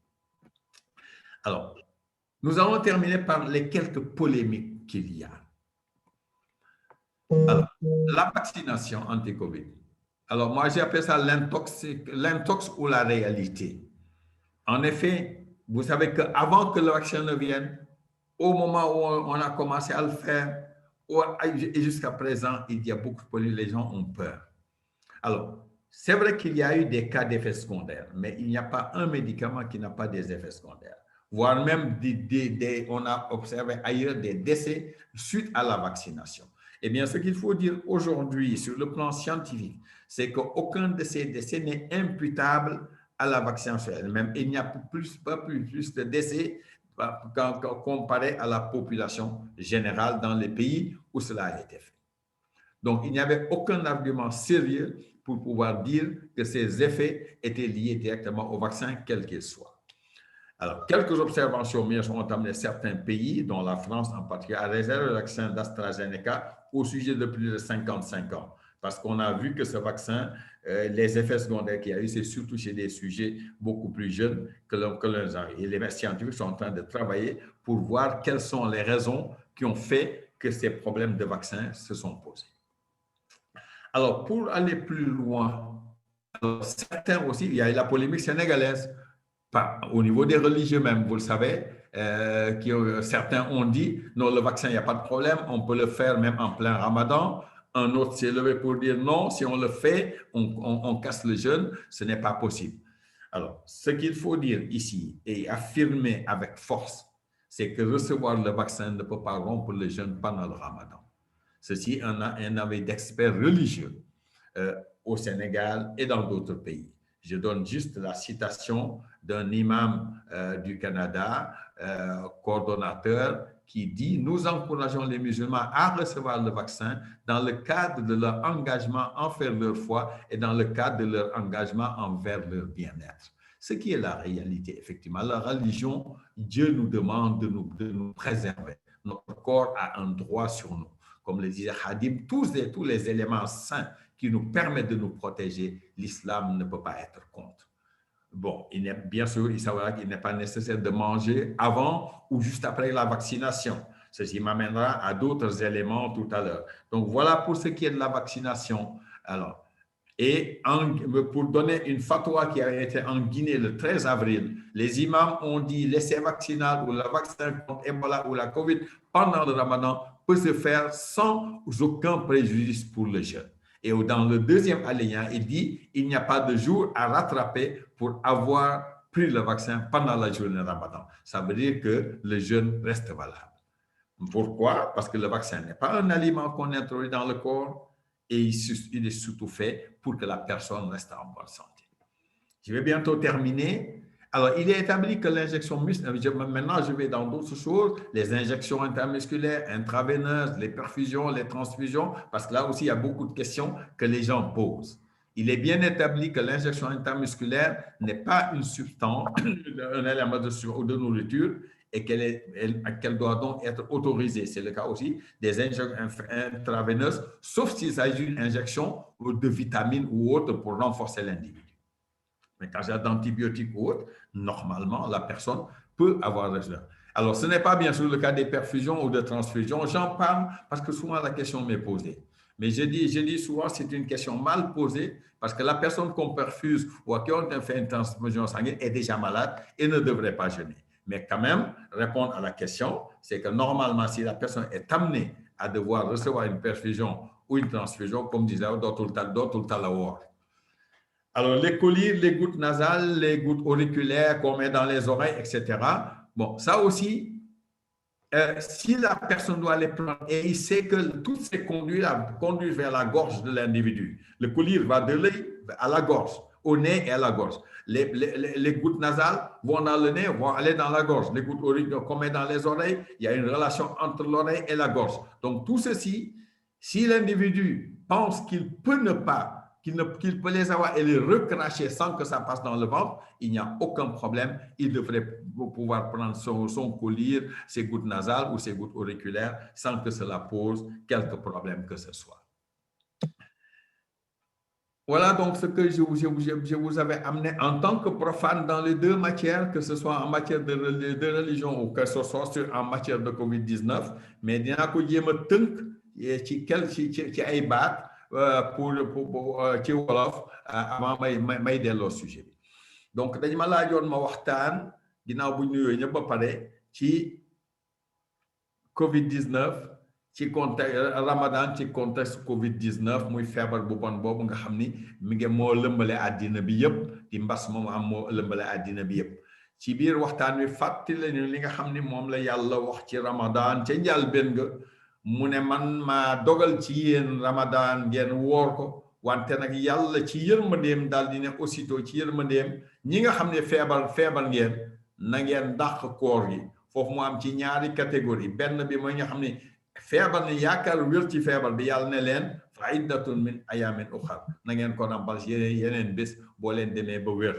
Alors, nous allons terminer par les quelques polémiques qu'il y a. Alors, la vaccination anti-Covid. Alors, moi, j'appelle ça l'intox ou la réalité. En effet, vous savez qu'avant que le vaccin ne vienne, au moment où on a commencé à le faire, et jusqu'à présent, il y a beaucoup de polémiques, les gens ont peur. Alors, c'est vrai qu'il y a eu des cas d'effets secondaires, mais il n'y a pas un médicament qui n'a pas des effets secondaires. Voire même, on a observé ailleurs des décès suite à la vaccination. Eh bien, ce qu'il faut dire aujourd'hui sur le plan scientifique, c'est qu'aucun de ces décès n'est imputable à la vaccination elle-même. Il n'y a pas plus de décès comparé à la population générale dans les pays où cela a été fait. Donc, il n'y avait aucun argument sérieux pour pouvoir dire que ces effets étaient liés directement au vaccin, quel qu'il soit. Alors, quelques observations ont amené certains pays, dont la France en particulier, à réserver le vaccin d'AstraZeneca au sujet de plus de 55 ans. Parce qu'on a vu que ce vaccin, les effets secondaires qu'il y a eu, c'est surtout chez des sujets beaucoup plus jeunes que leurs ans. Et les scientifiques sont en train de travailler pour voir quelles sont les raisons qui ont fait que ces problèmes de vaccin se sont posés. Alors, pour aller plus loin, certains aussi, il y a eu la polémique sénégalaise, au niveau des religieux même, vous le savez, certains ont dit, non, le vaccin, il n'y a pas de problème, on peut le faire même en plein Ramadan. Un autre s'est levé pour dire, non, si on le fait, on casse le jeûne, ce n'est pas possible. Alors, ce qu'il faut dire ici et affirmer avec force, c'est que recevoir le vaccin ne peut pas rompre le jeûne pendant le Ramadan. Ceci en a un avis d'experts religieux au Sénégal et dans d'autres pays. Je donne juste la citation d'un imam du Canada, coordonnateur, qui dit « Nous encourageons les musulmans à recevoir le vaccin dans le cadre de leur engagement envers leur foi et dans le cadre de leur engagement envers leur bien-être. » Ce qui est la réalité, effectivement. La religion, Dieu nous demande de nous préserver. Notre corps a un droit sur nous. Comme le disait Hadim, tous les éléments sains qui nous permettent de nous protéger, l'islam ne peut pas être contre. Bon, bien sûr, il saura qu'il n'est pas nécessaire de manger avant ou juste après la vaccination. Ceci m'amènera à d'autres éléments tout à l'heure. Donc, voilà pour ce qui est de la vaccination. Alors, et pour donner une fatwa qui a été en Guinée le 13 avril, les imams ont dit l'essai vaccinal ou le vaccin contre Ebola ou la COVID pendant le Ramadan peut se faire sans aucun préjudice pour le jeûne. Et dans le deuxième alinéa, il dit il n'y a pas de jour à rattraper pour avoir pris le vaccin pendant la journée de Ramadan. Ça veut dire que le jeûne reste valable. Pourquoi? Parce que le vaccin n'est pas un aliment qu'on introduit dans le corps et il est surtout fait pour que la personne reste en bonne santé. Je vais bientôt terminer. Alors, il est établi que l'injection musculaire, maintenant je vais dans d'autres choses, les injections intermusculaires, intraveineuses, les perfusions, les transfusions, parce que là aussi il y a beaucoup de questions que les gens posent. Il est bien établi que l'injection intermusculaire n'est pas une substance, un élément de nourriture, et qu'elle doit donc être autorisée. C'est le cas aussi des injections intraveineuses, sauf s'il s'agit d'une injection de vitamines ou autre pour renforcer l'individu. Mais quand il y a d'antibiotiques ou autre, normalement, la personne peut avoir résultat. Alors, ce n'est pas bien sûr le cas des perfusions ou de transfusions. J'en parle parce que souvent la question m'est posée. Mais je dis souvent c'est une question mal posée parce que la personne qu'on perfuse ou à qui on fait une transfusion sanguine est déjà malade et ne devrait pas jeûner. Mais quand même, répondre à la question, c'est que normalement, si la personne est amenée à devoir recevoir une perfusion ou une transfusion, comme disait d'autres talawar. Alors, les collyres, les gouttes nasales, les gouttes auriculaires qu'on met dans les oreilles, etc. Bon, ça aussi, si la personne doit les prendre et il sait que toutes ces conduits conduisent vers la gorge de l'individu, le collyre va de l'œil à la gorge, au nez et à la gorge. Les gouttes nasales vont dans le nez, vont aller dans la gorge. Les gouttes auriculaires qu'on met dans les oreilles, il y a une relation entre l'oreille et la gorge. Donc, tout ceci, si l'individu pense qu'il peut peut les avoir et les recracher sans que ça passe dans le ventre, il n'y a aucun problème. Il devrait pouvoir prendre son collyre, ses gouttes nasales ou ses gouttes auriculaires sans que cela pose quelque problème que ce soit. Voilà donc ce que je vous avais amené en tant que profane dans les deux matières, que ce soit en matière de religion ou que ce soit en matière de COVID-19, mais dinaa ko jéem a tënk ci ay baat pour ci wolof avant may delloo sujet bi. Donc dañ ma laajoon ma waxtaan ginnaaw bu ñu nuyoo ñëpp ba pare ci COVID-19 ci contexte Ramadan ci contexte COVID-19 muy feebar bu bon boobu nga xam ni mi ngi moo lëmbale àddina bi yëpp di mbas moom am moo lëmbale àddina bi yëpp ci biir waxtaan wi fàttali ñu li nga xam ni moom la yàlla wax ci Ramadan ca njëlbéen nga mu ne man maa dogal ci yéen Ramadan ngeen woor ko wante nag yàlla ci yërmandeem daal di ne aussitôt ci yërmandeem ñi nga xam ne feebar ngeen na ngeen dàq koor gi foofu mu am ci ñaari catégorie benn bi mooy nga xam ne feebar ni yaakaar wér ci feebar bi yàlla ne leen fa iddatun min ayamin uxar na ngeen ko ràmbal yeneen bés boo leen demee ba wér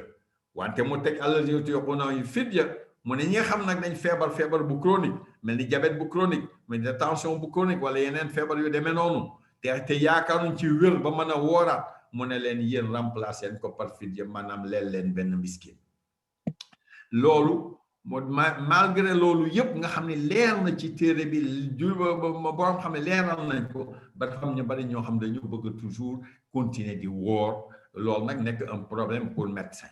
wante mu teg allazi yutiquunahu fidya mu ne ñi nga xam nag dañ feebar bu chronique mel ni diabète bu chronique mel ni tension bu chronique wala yeneen feebar yu demee noonu te yaakaaruñ ci wér ba mën a wooraat mu ne leen yéen remplacer ko par fidya maanaam leen benn miskin loolu malgré loolu yëpp nga xam ne leer na ci téere bi borom xam ne leeral nañ ko ba xam ñu bari ñoo xam dañu bëgg toujours continuer di woor loolu nag nekk un problème pour médecin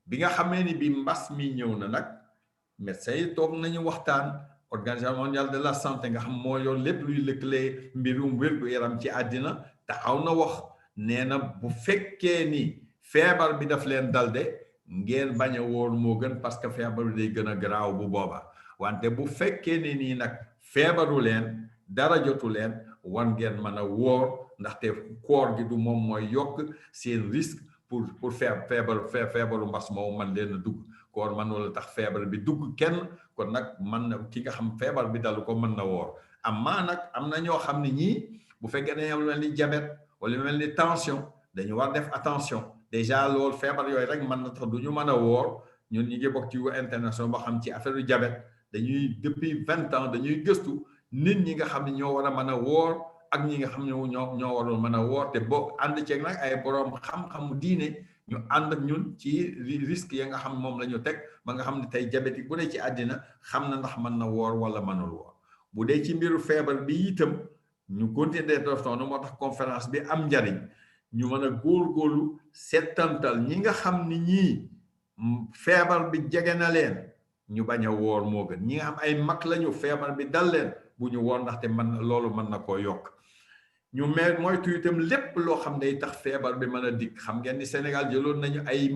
bi nga xamee ni bi mbas mi ñëw na nag médecin yi toog nañu waxtaan organisation mondiale de la santé nga xam moo yor lépp luy lëkkale mbirum wér-gu-yaram ci àddina taxaw na wax nee na bu fekkee ni feebar bi daf leen dal de ngeen bañ a woor moo gën parce que feebar bi day gën a garaaw bu boobaa wante bu fekkee ne nii nag feebaru leen dara jotu leen war ngeen mën a woor ndaxte koor gi du moom mooy yokk seen risque pour feebaru mbas moo man leen a dugg koor man wala tax feebar bi dugg kenn kon nag man na ki nga xam feebar bi dalu ko mën na woor amaa nag am na ñoo xam ne ñii bu fekkee dañu am lu mel ni diabète wala lu mel ni tension dañu war def attention déjà loolu feebar yooyu rek mën na tax du ñu mën a woor ñun ñi ngi bokk ci international boo xam ci affaire du diabète dañuy depuis 20 ans dañuy gëstu nit ñi nga xam ne ñoo war a mën a woor ak ñi nga xam ne ñoo warul mën a woor te boo ànd ceeg nag ay boroom xam-xamu diine ñu ànd ak ñun ci risque ya nga xam moom la ñu teg ba nga xam ne tey diabétique bu dee ci àddina xam na ndax mën na woor wala mënul woor bu dee ci mbiru feebar bi itam ñu continuer def noonu moo tax conférence bi am njariñ ñu mën a góorgóorlu settantal ñi nga xam ni ñii feebar bi jege na leen ñu bañ a woor moo gën ñi nga xam ay mag lañu feebar bi dal leen bu ñu woor ndaxte loolu mën na koo yokk ñu moytu itam lépp loo xam ne tax feebar bi mën a dikk xam ngeen ni Sénégal jëloon nañu ay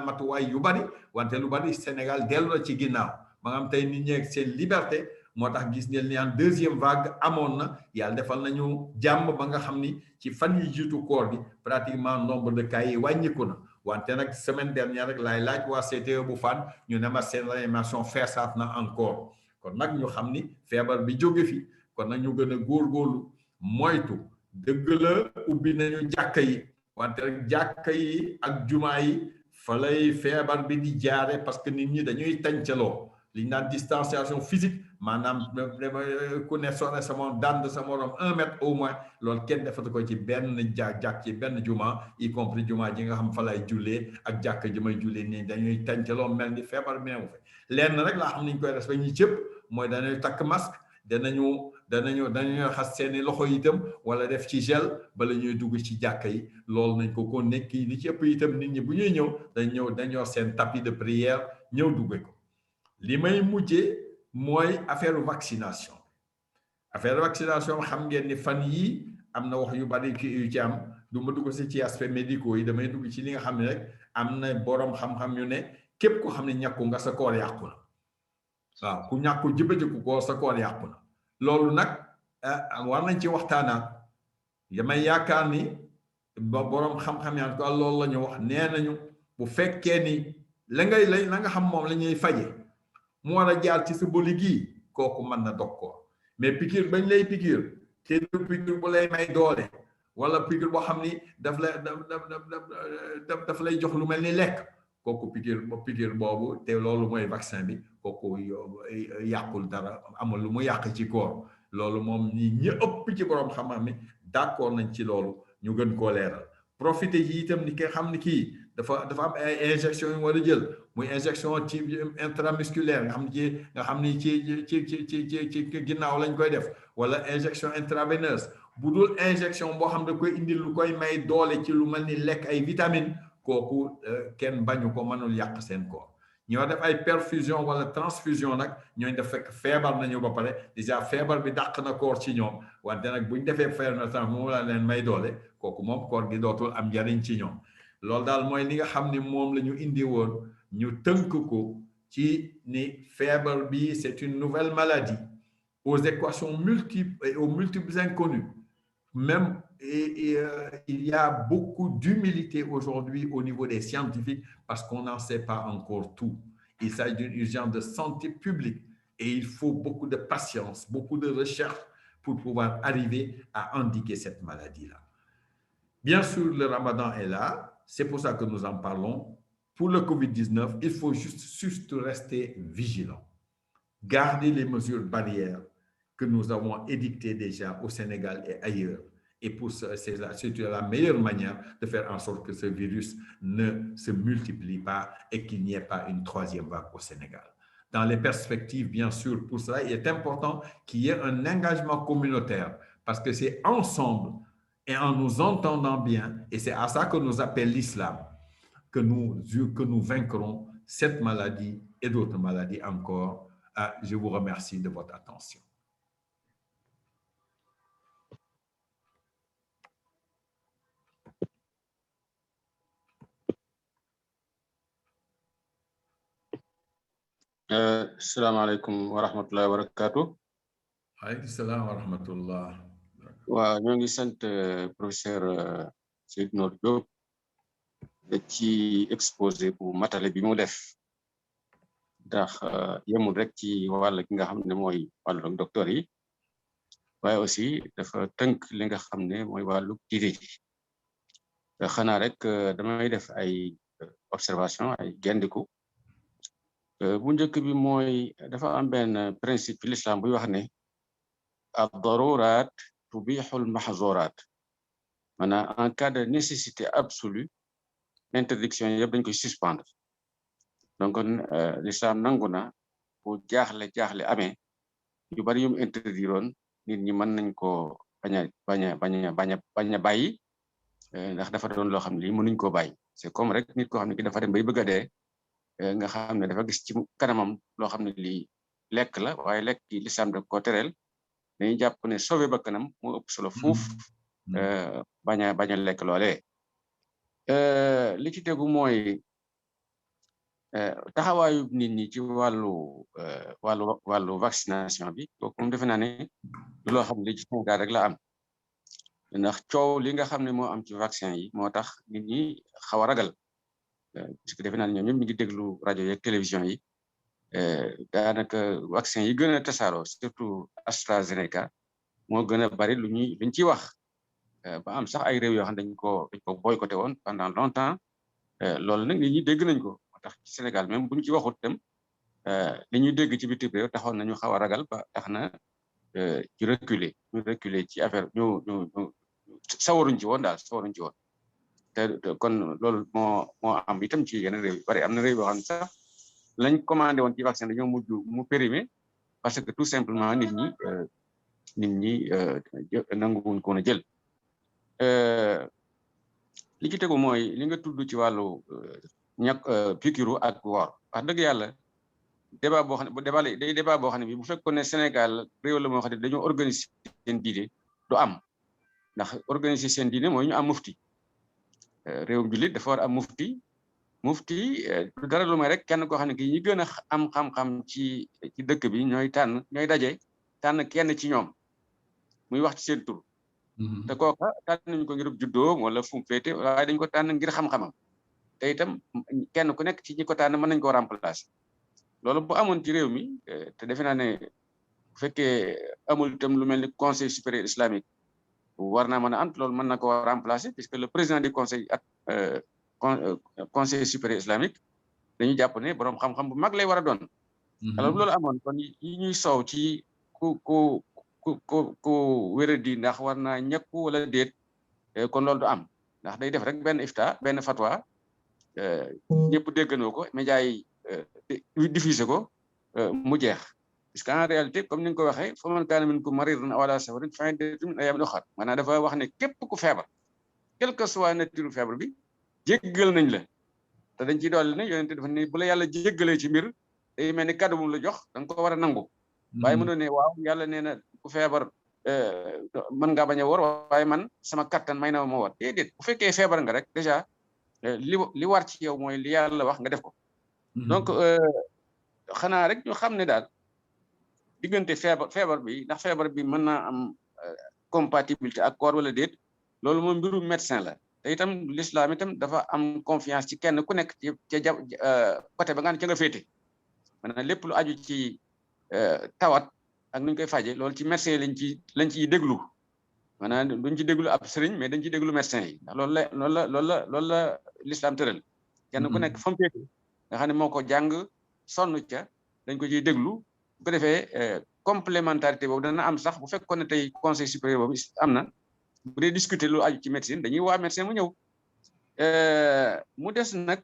matuwaay yu bari wante lu bari Sénégal dellu na ci ginnaaw ma nga am tey nit ñi ak seen liberté moo tax gis ngeen ni en deuxième vague amoon na yàlla defal nañu jàmm ba nga xam ni ci fan yi jiitu koor gi pratiquement nombre de cas yi wàññiku na wante nag semaine dernière rek laay laaj waa CTE bu Fann ñu ne ma seen réanimation feesaat na encore kon nag ñu xam ni feebar bi jóge fi kon nag ñu gën a góorgóorlu moytu dëgg la ubbi nañu jàkka yi wante rek jàkka yi ak jumaa yi fa lay feebar bi di jaare parce que nit ñi dañuy tàncaloo li ñu naan distanciation physique maanaam ku ne sone sa morom dand sa morom 1 mètre au moins loolu kenn defatu ko ci benn jàkk ci benn juma y compris juma ji nga xam fa lay jullee ak jàkk ji may jullee nii dañuy tàncaloo mel ni feebar bi newu fe lenn rek laa xam ni ñu koy respect ñi cëpp mooy dañuy takk masque danañu xas seeni loxo itam wala def ci gel bala ñuy dugg ci jàkka yi loolu nañ ko nekk li ci ëpp itam nit ñi bu ñuy ñëw dañoo seen tapis de prière ñëw dugge ko li may mujjee mooy affaire vaccination xam ngeen ni fan yii am na wax yu bari yu ci am du ma dugg ci aspect médicaux yi damay dugg ci li nga xam ne rek am na boroom xam-xam yu ne képp ko xam ne ñàkku nga sa koor yàqu na waaw ku ñàkku jëbëjëku ko sa koor yàqu na loolu nag war nañ ci waxtaanaat damay yaakaar ni ba boroom xam-xam yaa ko loolu la ñu wax nee nañu bu fekkee ni la nga xam moom la ñuy faje mu war a jaar ci sa boli gii kooku mën na dog ko mais piqûre bañ lay piqûre te du piqûre bu lay may doole wala piqûre boo xam ni daf lay jox lu mel ni lekk kooku piqûre boobu te loolu mooy vaccin bi kooku yàqul dara amul lu mu yàq ci koor loolu moom ñi ëpp ci borom xam-xam ni d'accord nañ ci loolu ñu gën koo leeral profité yi itam ni nga xam ni kii dafa am ay injection yu war a jël muy injection ci intramusculaire nga xam ni ci ginnaaw lañ koy def wala injection intraveineuse bu dul injection boo xam da koy indi lu koy may doole ci lu mel ni lekk ay vitamine kooku kenn bañu ko mënul yàq seen koor ñoo def ay perfusion wala transfusion nag ñooñu def fekk feebar nañu ba pare déjà feebar bi dàq na koor ci ñoom wante nag buñ defee feebar na moom la leen may doole kooku moom koor gi dootul am njariñ ci ñoom loolu daal mooy li nga xam ni moom la ñu indi woon ñu tënk ko ci ni feebar bi c'est une nouvelle maladie aux équations multiples et aux multiples inconnues même il y a beaucoup d'humilité aujourd'hui au niveau des scientifiques parce qu'on n'en sait pas encore tout. Il s'agit d'une urgence de santé publique et il faut beaucoup de patience, beaucoup de recherche pour pouvoir arriver à endiguer cette maladie-là. Bien sûr, le Ramadan est là, c'est pour ça que nous en parlons. Pour le Covid-19, il faut juste rester vigilant, garder les mesures barrières que nous avons édictées déjà au Sénégal et ailleurs. Et c'est la meilleure manière de faire en sorte que ce virus ne se multiplie pas et qu'il n'y ait pas une troisième vague au Sénégal. Dans les perspectives, bien sûr, pour cela, il est important qu'il y ait un engagement communautaire parce que c'est ensemble et en nous entendant bien, et c'est à ça que nous appelle l'islam, que nous vaincrons cette maladie et d'autres maladies encore. Je vous remercie de votre attention. salaamaaleykum wa rahmatullahi wa barakatuh. Aleykum salaam wa rahmatullah. waaw ñoo ngi sant professeur Seydou Nour Diop ci exposé bu matale bi mu def ndax yemul rek ci wàll ki nga xam ne mooy wàllu docteur yi waaye aussi dafa tënk li nga xam ne mooy wàllu diine ji xanaa rek damay def ay observation ay gendiku bu njëkk bi mooy dafa am benn principe l'islam buy wax ne ad-darurat tubihul mahzurat maanaam en cas de nécessité absolue interdiction yëpp dañ koy suspendre donc l'islam nangu na bu jaaxle amee yu bari yum interdiroon nit ñi mën nañ ko bañ a bàyyi ndax dafa doon loo xam ne lii mënuñ koo bàyyi c'est comme rek nit koo xam ne ki dafa dem bay bëgg a dee nga xam ne dafa gis ci kanamam loo xam ne lii lekk la waaye lekk gi l'islam da ko tereel dañuy jàpp ne sauver ba kanam moo ëpp solo fuuf bañ a lekk loolee li ci tegu mooy taxawaayu nit ñi ci wàllu vaccination bi kooku moom defe naa ne du loo xam ne ci Sénégal rek la am ndax coow li nga xam ne moo am ci vaccin yi moo tax nit ñi xaw a ragal parce que defe naa ne ñoom ñëpp ñu ngi déglu rajo yeeg télévision yi daanaka vaccin yi gën a tasaaroo surtout AstraZeneca moo gën a bari luñ ciy wax ba am sax ay réew yoo xam ne dañ ko boycotté woon pendant longtemps loolu nag nit ñi dégg nañ ko moo tax ci Sénégal même buñ ci waxut tam li ñuy dégg ci bitim réew taxoon nañu xaw a ragal ba tax na ci reculer ci affaire ñu sawaruñ ci woon te kon loolu moo am itam ci yeneen réew yu bari am na réew yoo xam ne sax lañ commandé woon ci vaccin dañoo mujj mu périmé parce que tout simplement nit ñi nanguwuñ ko woon a jël li ci tegu mooy li nga tudd ci wàllu ñàkk piqûre ak woor wax dëgg yàlla débat boo xam ne débat boo xam ne bi bu fekkoon ne Sénégal réew la moo xam ne dañoo organiser seen diine du am ndax organiser seen diine mooy ñu am mufti réewum jullit dafa war am mufti du dara lu may rek kenn koo xam ne ki ñi gën a am xam-xam ci dëkk bi ñooy daje tànn kenn ci ñoom muy wax ci seen tur te kooka tànn nañu ko ngir juddoo wala fu mu féete waaye dañ ko tànn ngir xam-xamam te itam kenn ku nekk ci ñi ko tànn mën nañ koo remplacer loolu bu amoon ci réew mi te defe naa ne bu fekkee amul itam lu mel ni conseil supérieur islamique war naa mën a am loolu mën na ko remplacer puisque le président du conseil conseil supérieur islamique dañuy jàpp ne borom xam-xam bu mag lay war a doon alors loolu amoon kon yi ñuy soow ci ku wéradi ndax war naa ñekku wala déet kon loolu du am ndax day def rek benn fatwa ñëpp déggandoo ko médias yi diffusé ko mu jeex puisque en réalité comme ni nga ko waxee fa man kaana minkum mariidan aw alaa safarin fa iddatun min ayyaamin ukhar maanaam dafa wax ne képp ku feebar quel que soit nature feebar bi jéggal nañ la te dañ ciy dolli ne yonente dafa ne bu la yàlla jéggalee ci mbir day mel ni kàddu bu la jox da nga ko war a nangu waaye mënoo ne waaw yàlla nee na ku feebar mën ngaa bañ a woor waaye man sama kattan may na ma woor déedéet bu fekkee feebar nga rek déjà li war ci yow mooy li yàlla wax nga def ko donc xanaa rek ñu xam ne daal diggante feebar bi ndax feebar bi mën naa am compatibilité ak koor wala déet loolu moom mbiru médecin la te itam l'islam itam dafa am confiance ci kenn ku nekk ca côté ba nga ne ca nga féete maanaam lépp lu aju ci tawat ak nuñ koy faje loolu ci médecin yi lañ ciy déglu maanaam duñ ci déglu ab sëriñ mais dañ ci déglu médecin yi ndax loolu la l'islam tëral kenn ku nekk fa mu féete nga xam ne moo ko jàng sonn ca dañ ko ciy déglu bu ko defee complémentarité boobu dana am sax bu fekkoon ne tey conseil supérieur boobu am na bu dee discuter lu aju ci médecine dañuy waa médecin mu ñëw mu des nag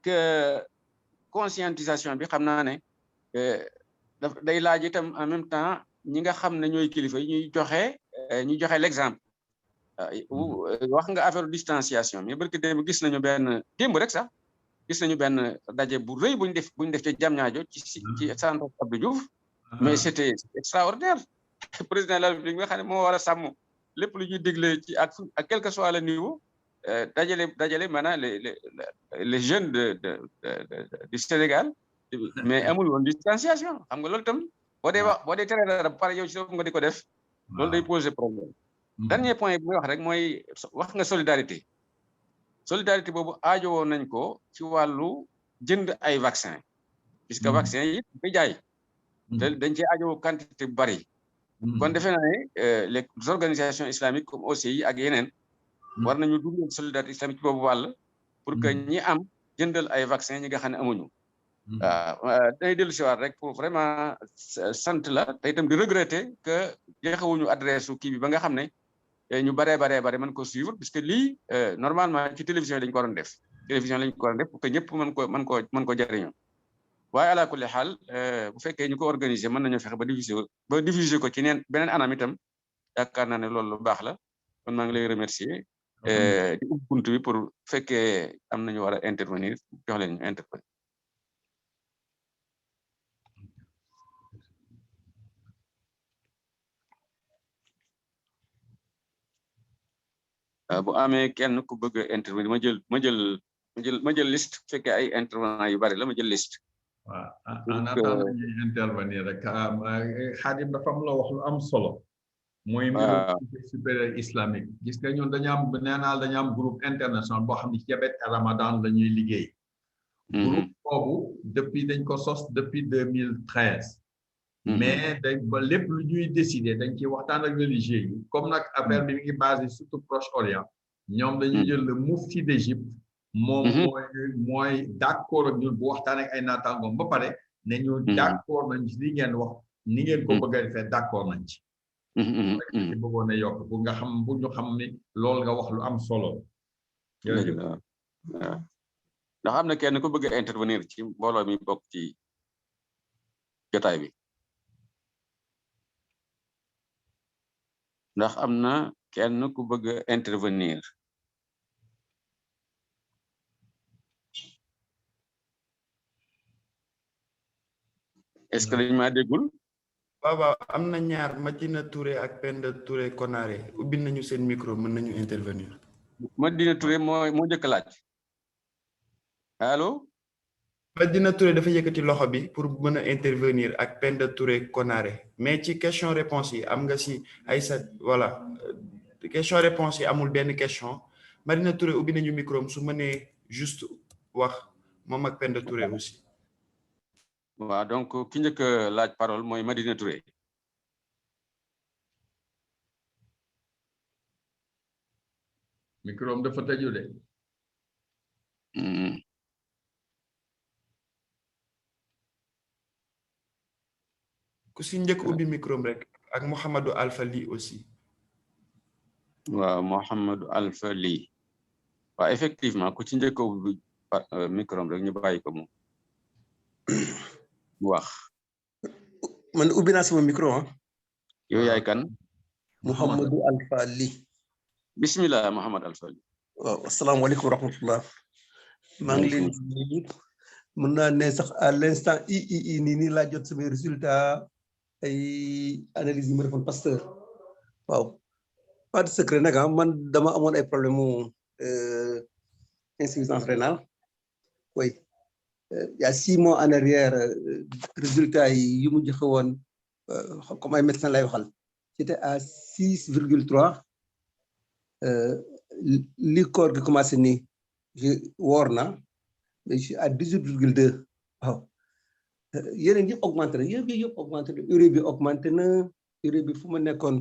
que conscientisation bi xam naa ne day laaj itam en même temps ñi nga xam ne ñooy kilifa yi ñuy joxe l'exemple wax nga affaire distanciation mais barki démb gis nañu démb rek sax gis nañu benn daje bu rëy buñ def ci Diamniadio ci centre Abdou Diouf mais c'était extraordinaire président de la République nga xam ne moo war a sàmm lépp lu ñuy dégle ci ak quel que soit le niveau dajale maanaam les jeunes du Sénégal mais amul woon distanciation xam nga loolu tam boo dee wax boo dee tere dara ba pare yow ci bopp nga di ko def loolu day poser problème dernier point bi muy wax rek mooy wax nga solidarité boobu aajowoo nañ ko ci wàllu jënd ay vaccin puisque vaccin yi koy jaay te dañ cee aajowoo quantité bu bari kon defe naa ne les organisations islamiques comme OCI ak yeneen war nañu dugal solidarité islamique ci boobu wàll pour que ñi am jëndal ay vaccin ñi nga xam ne amuñu waaw day dellu si waat rek pour vraiment sant la te itam di regretter que jeexawuñu adresse su kii bi ba nga xam ne ñu baree mën ko suivre puisque lii normalement ci télévision yi lañ ko waroon def pour que ñëpp mën ko jariñoo waaye ala kulli xaal bu fekkee ñu ko organiser mën nañoo fexe ba diffuser ko ci beneen anam itam yaakaar naa ne loolu lu baax la kon maa ngi lay remercier di ubbi bunt bi pour fekkee am nañu war a intervenir jox leen ñu intervenir bu amee kenn ku bëgg a intervenir ma jël liste bu fekkee ay intervenant yu bari la ma jël liste waaw en attendant ñuy intervenir rek Khadim dafa am la wax lu am solo mooy mbirum supérieur islamique gis nga ñun dañu am groupe international boo xam ne ci diabète et Ramadan la ñuy liggéey groupe boobu depuis dañ ko sos depuis 2013 mais dañ ba lépp lu ñuy décider dañ ciy waxtaan ak religieux yi comme nag affaire bi mi ngi basé surtout Proche-Orient ñoom dañuy jël le mufti d'Égypte moom mooy d'accord ak ñun bu waxtaan ak ay naataangoom ba pare ne ñu d'accord nañ ci li ngeen wax ni ngeen ko bëgg a defee d'accord nañ ci ci bëggoon a yokk bu ñu xam ni loolu nga wax lu am solo jërëjëf ndax am na kenn ku bëgg a intervenir ci mbooloo mi bokk ci jotaay bi ndax am na kenn ku bëgg a intervenir est-ce que dañu maa déggul waaw am na ñaar Madina Touré ak Penda Touré Konaré ubbi nañu seen micro mën nañu intervenir Madina Touré moo njëkk laaj allo Madina Touré dafa yëkkati loxo bi pour mën a intervenir ak Penda Touré Konaré mais ci question réponse yi am nga si Aïssa voilà question réponse yi amul benn question Madina Touré ubbi nañu micro su mënee juste wax moom ak Penda Touré aussi waaw donc ki njëkk laaj parole mooy Madina Touré micro am dafa tëju de ku si njëkk ubbi micro rek ak Mouhamadou Alpha Ly aussi waaw Mouhamadou Alpha Ly waaw effectivement ku ci njëkk ubbi micro rek ñu bàyyi ko mu wax man ubbi naa sama micro yow yaay kan Mouhamadou Alpha Ly bismillah Mouhamadou Alpha Ly waaw asalaamaaleykum wa rahmatullah maa ngi leen di nuyu mën naa ne sax à l'instant nii laa jot samay résultat ay analyse yi ma defoon Pasteur waaw pas de secret nag man dama amoon ay problème mu insuffisance rénale oui il y a 6 mois en arrière résultat yi mu joxe woon comme ay médecin lay waxal j'étais à 6,3 li koor gi commencé nii woor na mais je suis à 18,2 waaw yeneen yëpp augmenté na yëpp augmenté na urée bi augmenté na urée bi fu ma nekkoon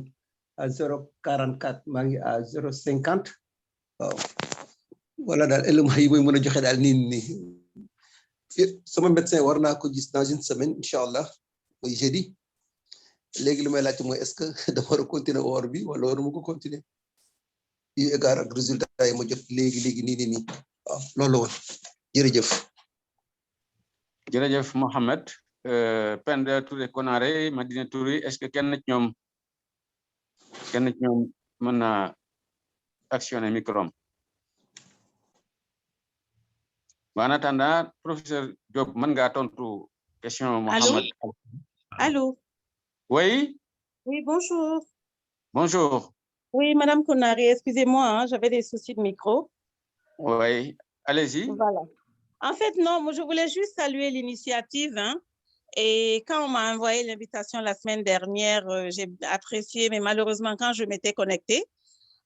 à 0,44 maa ngi à 0,50 waaw voilà daal élément yi mooy mën a joxe daal nii sama médecin war naa ko gis dans une semaine incha allah mooy jeudi léegi li may laajte mooy est-ce que dama war a continuer woor bi wala waruma ko continuer yu égard ak résultat yi ma jot léegi nii waaw loolu la woon jërëjëf Mohamed Penda Touré Konaré Madina Touré est-ce que kenn ci ñoom mën na actionner micro am en attendant professeur Diop mën ngaa tontu question Mohamed Allô oui bonjour oui madame Konaré excusez-moi j'avais des soucis de micro oui allez-y voilà En fait, non, moi, je voulais juste saluer l'initiative, hein. Et quand on m'a envoyé l'invitation la semaine dernière, j'ai apprécié, mais malheureusement, quand je m'étais connectée,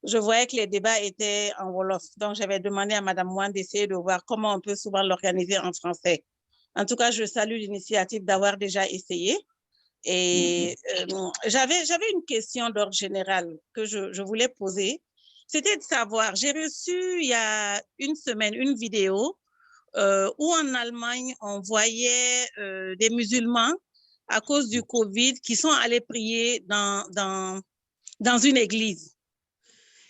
je voyais que les débats étaient en Wolof. Donc, j'avais demandé à Mme Moine d'essayer de voir comment on peut souvent l'organiser en français. En tout cas, je salue l'initiative d'avoir déjà essayé. Et j'avais une question d'ordre général que je voulais poser. C'était de savoir, j'ai reçu il y a une semaine une vidéo où en Allemagne, on voyait des musulmans à cause du Covid qui sont allés prier dans une église.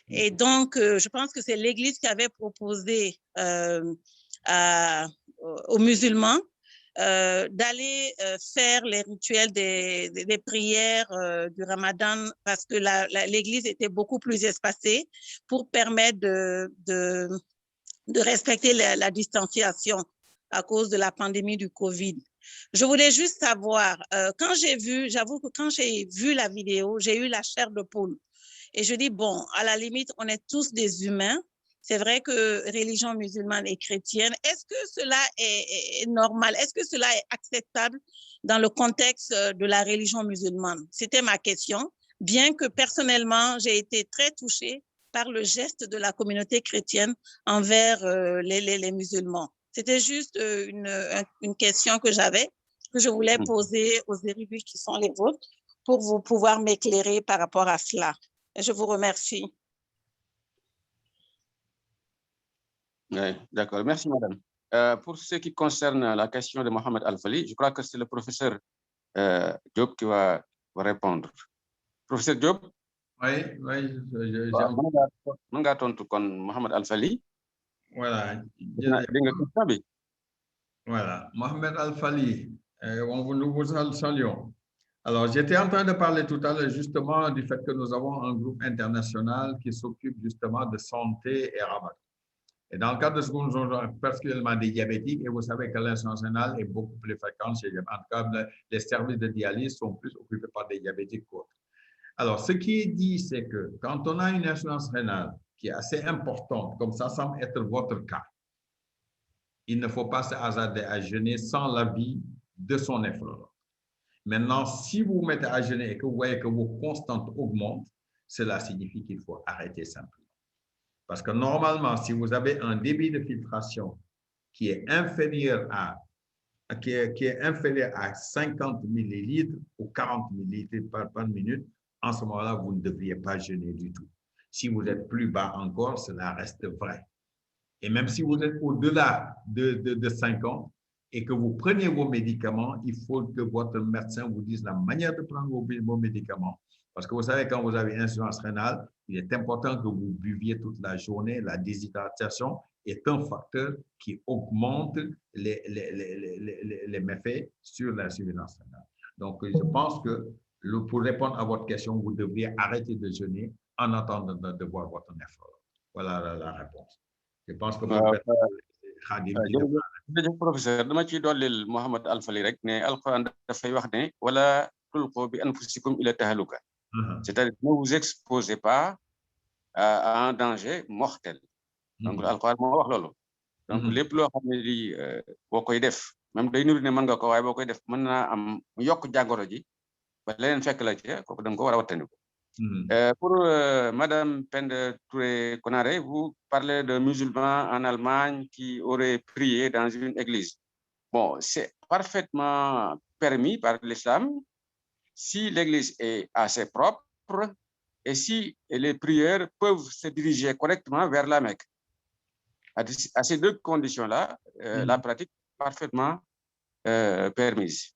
Et donc, je pense que c'est l'église qui avait proposé aux musulmans d'aller faire les rituels des prières du Ramadan parce que l'église était beaucoup plus espacée pour permettre de respecter la distanciation à cause de la pandémie du Covid. Je voulais juste savoir, j'avoue que quand j'ai vu la vidéo, j'ai eu la chair de poule. Et je dis, bon, à la limite, on est tous des humains. C'est vrai que religion musulmane et chrétienne, est-ce que cela est normal? Est-ce que cela est acceptable dans le contexte de la religion musulmane? C'était ma question, bien que personnellement, j'ai été très touchée par le geste de la communauté chrétienne envers les musulmans. C'était juste une question que j'avais, que je voulais poser aux érudits qui sont les vôtres pour vous pouvoir m'éclairer par rapport à cela. Je vous remercie. Oui, d'accord. Merci, madame. Pour ce qui concerne la question de Mohamed Al-Fali, je crois que c'est le professeur Diop qui va répondre. Professeur Diop? Oui, mën ngaa tontu kon Mohamed Al-Fali. Voilà. Voilà. Mohamed Al-Fali, nous vous saluons. Alors, j'étais en train de parler tout à l'heure justement du fait que nous avons un groupe international qui s'occupe justement de santé et Ramadan. Et dans le cadre de ce que nous avons particulièrement des diabétiques, et vous savez que l'insuffisance rénale est beaucoup plus fréquente chez les diabétiques. En tout cas, les services de dialyse sont plus occupés par des diabétiques qu'autres. Alors, ce qui est dit, c'est que quand on a une insuffisance rénale qui est assez importante, comme ça semble être votre cas, il ne faut pas se hasarder à jeûner sans l'avis de son néphrologue. Maintenant, si vous vous mettez à jeûner et que vous voyez que vos constantes augmentent, cela signifie qu'il faut arrêter simplement. Parce que normalement, si vous avez un débit de filtration qui est inférieur à 50 millilitres ou 40 millilitres par minute, en ce moment-là, vous ne devriez pas jeûner du tout. Si vous êtes plus bas encore, cela reste vrai. Et même si vous êtes au-delà de 50 et que vous prenez vos médicaments, il faut que votre médecin vous dise la manière de prendre vos médicaments. Parce que vous savez, quand vous avez une insuffisance rénale, il est important que vous buviez toute la journée. La déshydratation est un facteur qui augmente les méfaits sur l'insuffisance rénale. Donc, je pense que pour répondre à votre question, vous devriez arrêter de jeûner en attendant de voir votre néphrologue. Voilà la réponse. Je pense que professeur dama ci dollil Mohamed Al-Fali rek ne alquran dafay wax ne wala tulqu bi anfusikum ila tahaluka, c'est-à-dire ne vous exposez pas à un danger mortel. Donc alquran moo wax loolu. Donc lépp loo xam ne di boo koy def même day nuru ne mën nga ko waaye boo koy def mën naa am yokk jàngoro ji ba leneen fekk la ci kooku da nga ko war a wattandiku. Pour Madame Penda Touré Konaré, vous parlez de musulmans en Allemagne qui auraient prié dans une église. Bon, c'est parfaitement permis par l'islam si l'église est assez propre et si les prières peuvent se diriger correctement vers la Mecque. À ces deux conditions-là, la pratique est parfaitement permise.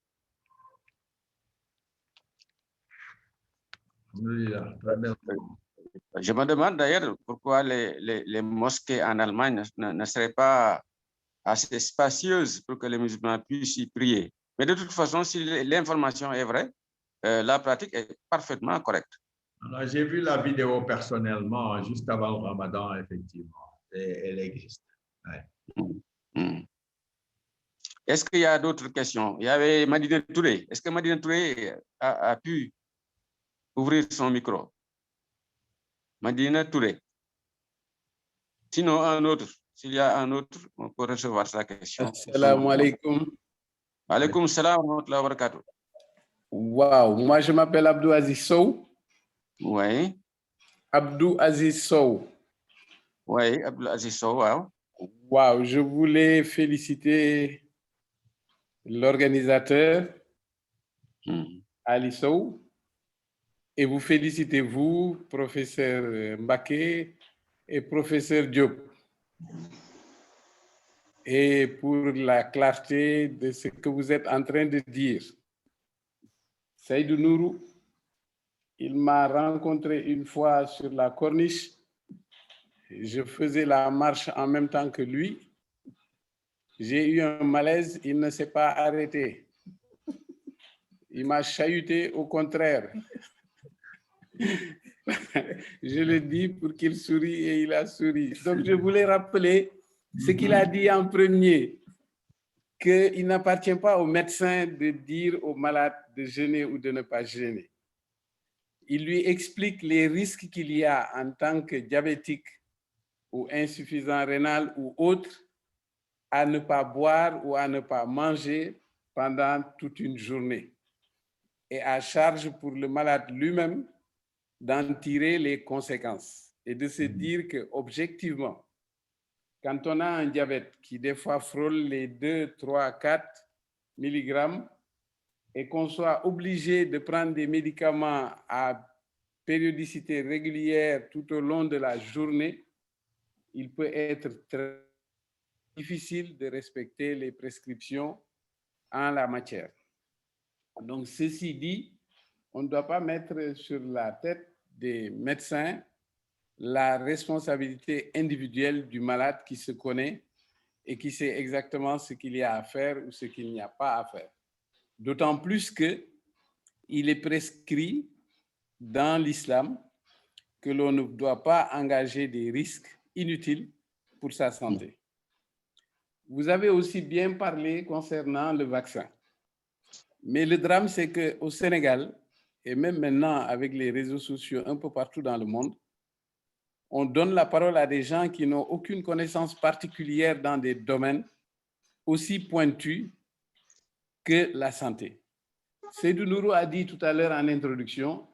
Je me demande d'ailleurs pourquoi les mosquées en Allemagne ne seraient pas assez spacieuses pour que les musulmans puissent y prier. Mais de toute façon, si l'information est vraie, la pratique est parfaitement correcte. J'ai vu la vidéo personnellement juste avant le Ramadan, effectivement. Elle existe. Ouais. Est-ce qu'il y a d'autres questions? Il y avait Madina Touré. Est-ce que Madina Touré a pu ouvrir son micro? Madina Touré. Sinon, un autre, s'il y a un autre, on peut recevoir sa question. Assalamu alaikum. Alaikum salam wa rahmatullahi wa barakatuh. Wow, moi je m'appelle Abdou Aziz Sow. Oui. Abdou Aziz Sow. Oui, Abdou Aziz Sow, wow. Wow, je voulais féliciter l'organisateur, Ali Sow, et vous féliciter, vous, professeur Mbaké et professeur Diop, et pour la clarté de ce que vous êtes en train de dire. Seydou Nourou, il m'a rencontré une fois sur la corniche. Je faisais la marche en même temps que lui. J'ai eu un malaise, il ne s'est pas arrêté. Il m'a chahuté, au contraire. Je le dis pour qu'il sourie et il a souri. Donc je voulais rappeler ce qu'il a dit en premier, qu'il n'appartient pas au médecin de dire au malade de jeûner ou de ne pas jeûner. Il lui explique les risques qu'il y a en tant que diabétique ou insuffisant rénal ou autre à ne pas boire ou à ne pas manger pendant toute une journée. Et à charge pour le malade lui-même d'en tirer les conséquences et de se dire que objectivement, quand on a un diabète qui des fois frôle les 2, 3, 4 milligrammes et qu'on soit obligé de prendre des médicaments à périodicité régulière tout au long de la journée, il peut être très difficile de respecter les prescriptions en la matière. Donc, ceci dit, on ne doit pas mettre sur la tête des médecins la responsabilité individuelle du malade qui se connaît et qui sait exactement ce qu'il y a à faire ou ce qu'il n'y a pas à faire. D'autant plus qu'il est prescrit dans l'islam que l'on ne doit pas engager des risques inutiles pour sa santé. Vous avez aussi bien parlé concernant le vaccin. Mais le drame, c'est qu'au Sénégal, et même maintenant avec les réseaux sociaux un peu partout dans le monde, on donne la parole à des gens qui n'ont aucune connaissance particulière dans des domaines aussi pointus que la santé. Seydou Nourou a dit tout à l'heure en introduction,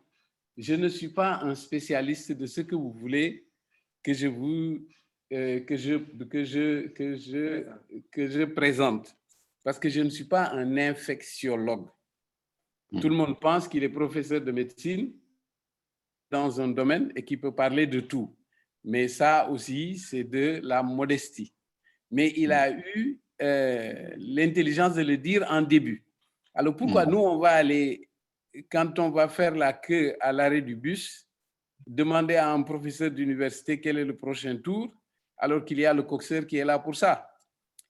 je ne suis pas un spécialiste de ce que vous voulez que je présente, parce que je ne suis pas un infectiologue. Tout le monde pense qu'il est professeur de médecine dans un domaine et qu'il peut parler de tout. Mais ça aussi, c'est de la modestie. Mais il a eu l'intelligence de le dire en début. Alors pourquoi nous, on va aller, quand on va faire la queue à l'arrêt du bus, demander à un professeur d'université quel est le prochain tour, alors qu'il y a le coxeur qui est là pour ça?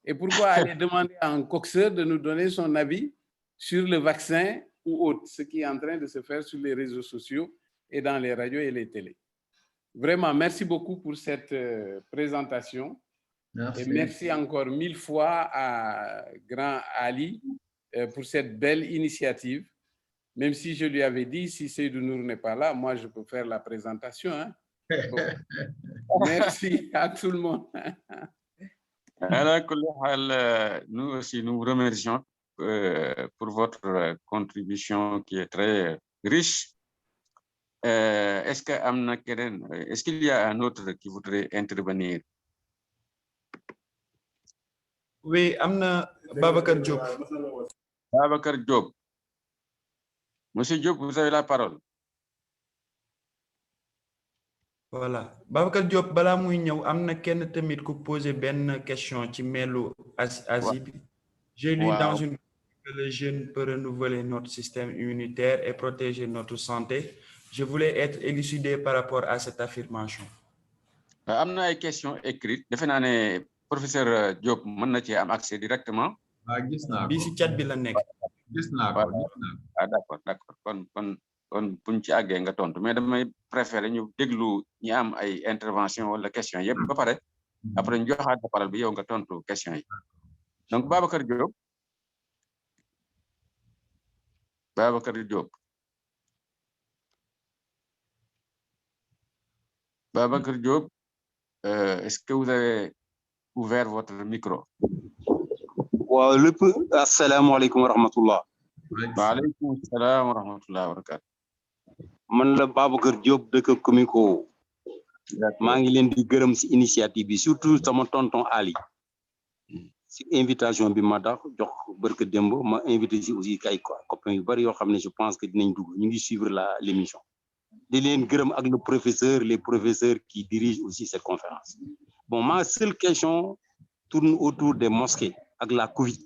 Et pourquoi aller demander à un coxeur de nous donner son avis sur le vaccin ou autre, ce qui est en train de se faire sur les réseaux sociaux et dans les radios et les télés? Vraiment, merci beaucoup pour cette présentation. Merci. Et merci encore 1000 fois à Grand Ali pour cette belle initiative. Même si je lui avais dit, si Seydou Nour n'est pas là, moi, je peux faire la présentation. Hein? Bon. Merci à tout le monde. Nous aussi, nous vous remercions pour votre contribution qui est très riche. Est-ce qu'il y a un autre qui voudrait intervenir? Oui, Amna Babacar Diop. Babacar Diop. Monsieur Diop, vous avez la parole. Voilà. Babacar Diop, bala muy ñew amna kenn tamit ku poser ben question ci melu Azib. J'ai lu dans une que le jeûne peut renouveler notre système immunitaire et protéger notre santé. Je voulais être élucidé par rapport à cette affirmation. Amna ay question écrite. Defe naa ne professeur Diop mën na ci am accès directement. Gis naa ko. Bi ci chat bi la nekk. Gis naa ko. D'accord. Kon buñ ci àggee nga tontu mais damay préférer ñu déglu ñi am ay intervention wala question yëpp ba pare après ñu joxaat la parole bi yow nga tontu question yi. Donc Babacar Diop, est-ce que ouvert votre micro. Assalamu alaikum wa rahmatullah. Wa alaykum assalam wa rahmatullahi wa barakatuh. Man la Babacar Diop dëkk Komiko. maa ngi leen di gërëm si initiative bi surtout sama tonton Ali. si invitation bi ma tax jox barke démb ma invité si aussi kay copains yu bari yoo xam ne je pense que dinañ dugg ñu ngi suivre l'émission. di leen gërëm ak les professeurs qui dirigent aussi cette conférence. Bon, ma seule question tourne autour des mosquées avec la Covid.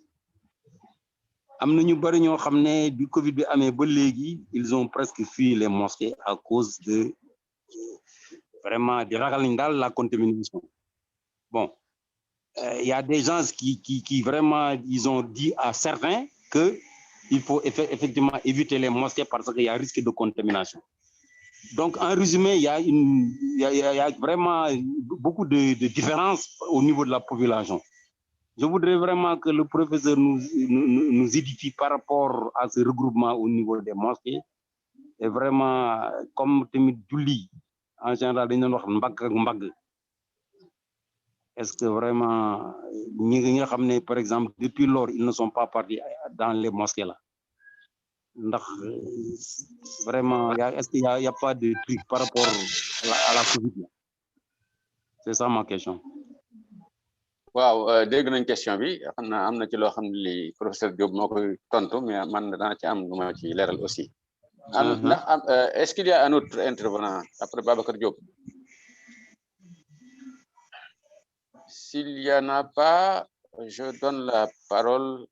Am na ñu bari ñoo xam ne bi Covid bi amee ba léegi ils ont presque fui les mosquées à cause de vraiment di ragal nañ daal la contamination. Bon, il y a des gens qui vraiment ils ont dit à certains que il faut effectivement éviter les mosquées parce qu'il y a risque de contamination. Donc, en résumé, il y a vraiment beaucoup de différences au niveau de la population. Je voudrais vraiment que le professeur nous édifie par rapport à ce regroupement au niveau des mosquées. Et vraiment, comme Timid Duli, en général, est-ce que vraiment, par exemple, depuis lors, ils ne sont pas partis dans les mosquées là? Vraiment, est-ce qu'il n'y a pas de truc par rapport à la Covid? C'est ça ma question. Waaw, dégg nañ question bi xam naa am na ci loo xam ne li professeur Diop moo koy tontu mais man dana ci am lu ma ci leeral aussi. Est-ce qu'il y a un autre intervenant après Babacar Diop? S'il y en a pas, je donne la parole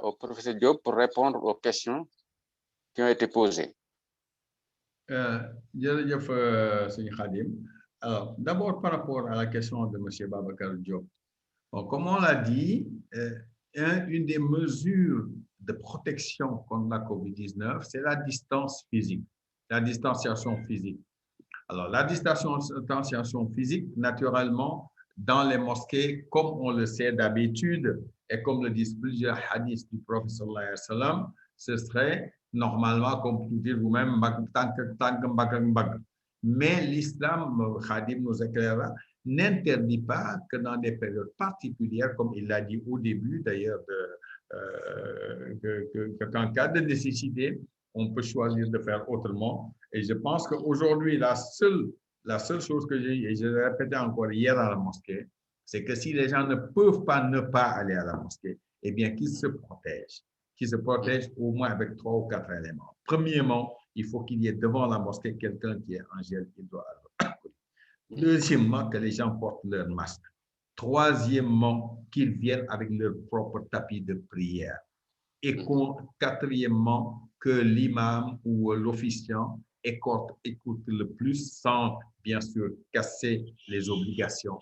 au professeur Diop pour répondre aux questions qui ont été posées. Jërëjëf Sëñ Khadim. Alors, d'abord par rapport à la question de M. Babacar Diop. Bon, comme on l'a dit, une des mesures de protection contre la COVID-19, c'est la distance physique, la distanciation physique. Alors, la distanciation physique, naturellement, dans les mosquées, comme on le sait d'habitude, et comme le disent plusieurs hadiths du prophète sallallahu alayhi wa sallam, ce serait normalement, comme vous dites vous-même, mais l'islam, Khadim nous éclairera, n'interdit pas que dans des périodes particulières, comme il l'a dit au début d'ailleurs, qu'en cas de nécessité, on peut choisir de faire autrement. Et je pense qu'aujourd'hui, la seule chose que j'ai, et je l'ai répété encore hier à la mosquée, c'est que si les gens ne peuvent pas ne pas aller à la mosquée, eh bien qu'ils se protègent au moins avec 3 ou 4 éléments. Premièrement, il faut qu'il y ait devant la mosquée quelqu'un qui est en gel hydroalcoolique. Deuxièmement, que les gens portent leur masque. Troisièmement, qu'ils viennent avec leur propre tapis de prière. Et quatrièmement, que l'imam ou l'officiant écoute le plus sans, bien sûr, casser les obligations,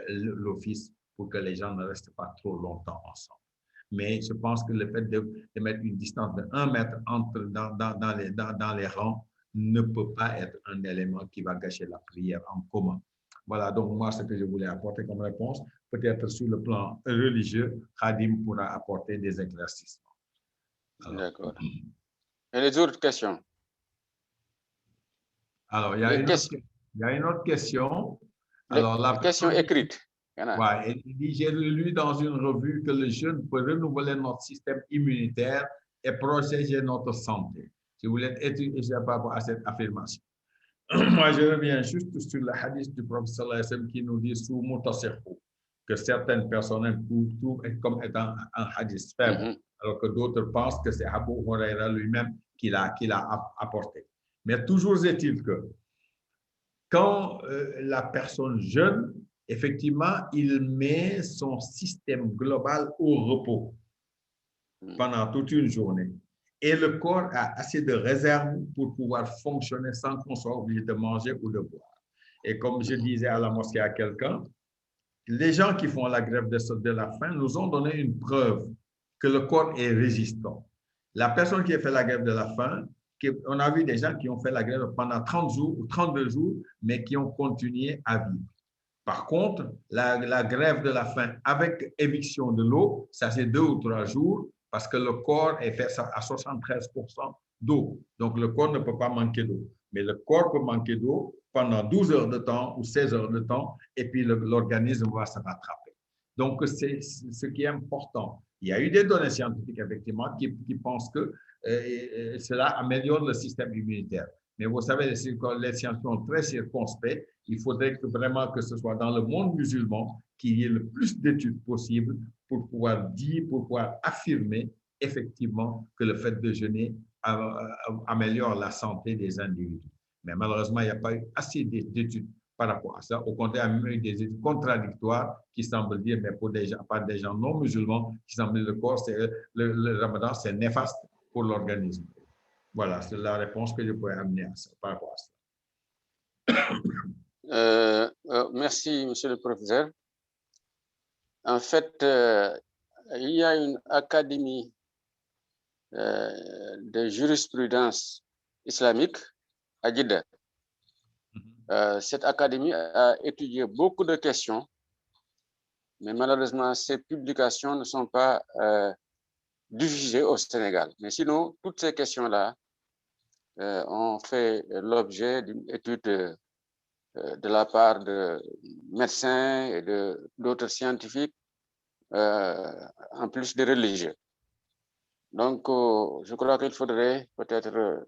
l'office, pour que les gens ne restent pas trop longtemps ensemble. Mais je pense que le fait de mettre une distance de 1 mètre dans les rangs ne peut pas être un élément qui va gâcher la prière en commun. Voilà, donc moi, ce que je voulais apporter comme réponse, peut-être sur le plan religieux, Khadim pourra apporter des éclaircissements. D'accord. Et les autres questions? Alors, il y a une autre question. Alors, la question écrite. Ouais, j'ai lu dans une revue que le jeûne peut renouveler notre système immunitaire et protéger notre santé. Si vous voulez étudier par rapport à cette affirmation. Moi, je reviens juste sur le hadith du prophète sallallahu alayhi wa sallam qui nous dit sous mutasirhu, que certaines personnes trouvent comme étant un hadith faible, alors que d'autres pensent que c'est Abu Huraira lui-même qui l'a apporté. Mais toujours est-il que quand la personne jeûne, effectivement, il met son système global au repos pendant toute une journée. Et le corps a assez de réserves pour pouvoir fonctionner sans qu'on soit obligé de manger ou de boire. Et comme je disais à la mosquée à quelqu'un, les gens qui font la grève de la faim nous ont donné une preuve que le corps est résistant. La personne qui a fait la grève de la faim, on a vu des gens qui ont fait la grève pendant 30 jours ou 32 jours, mais qui ont continué à vivre. Par contre, la grève de la faim avec éviction de l'eau, ça c'est 2 ou 3 jours, parce que le corps est fait à 73% d'eau. Donc, le corps ne peut pas manquer d'eau. Mais le corps peut manquer d'eau pendant 12 heures de temps ou 16 heures de temps, et puis l'organisme va se rattraper. Donc, c'est ce qui est important. Il y a eu des données scientifiques, effectivement, qui pensent que cela améliore le système immunitaire. Mais vous savez, les scientifiques sont très circonspects. Il faudrait que vraiment que ce soit dans le monde musulman qu'il y ait le plus d'études possibles pour pouvoir dire, pour pouvoir affirmer effectivement que le fait de jeûner améliore la santé des individus. Mais malheureusement, il n'y a pas eu assez d'études par rapport à ça. Au contraire, il y a même eu des études contradictoires qui semblent dire, mais pour des gens, pas des gens non musulmans, qui semblent dire le ramadan, c'est néfaste pour l'organisme. Voilà, c'est la réponse que je pourrais amener à ça, par rapport à ça. Merci, monsieur le professeur. En fait, il y a une académie de jurisprudence islamique à Jeddah. Cette académie a étudié beaucoup de questions, mais malheureusement, ces publications ne sont pas diffusées au Sénégal. Mais sinon, toutes ces questions-là ont fait l'objet d'une étude de la part de médecins et d'autres scientifiques, en plus de religieux. Donc, je crois qu'il faudrait peut-être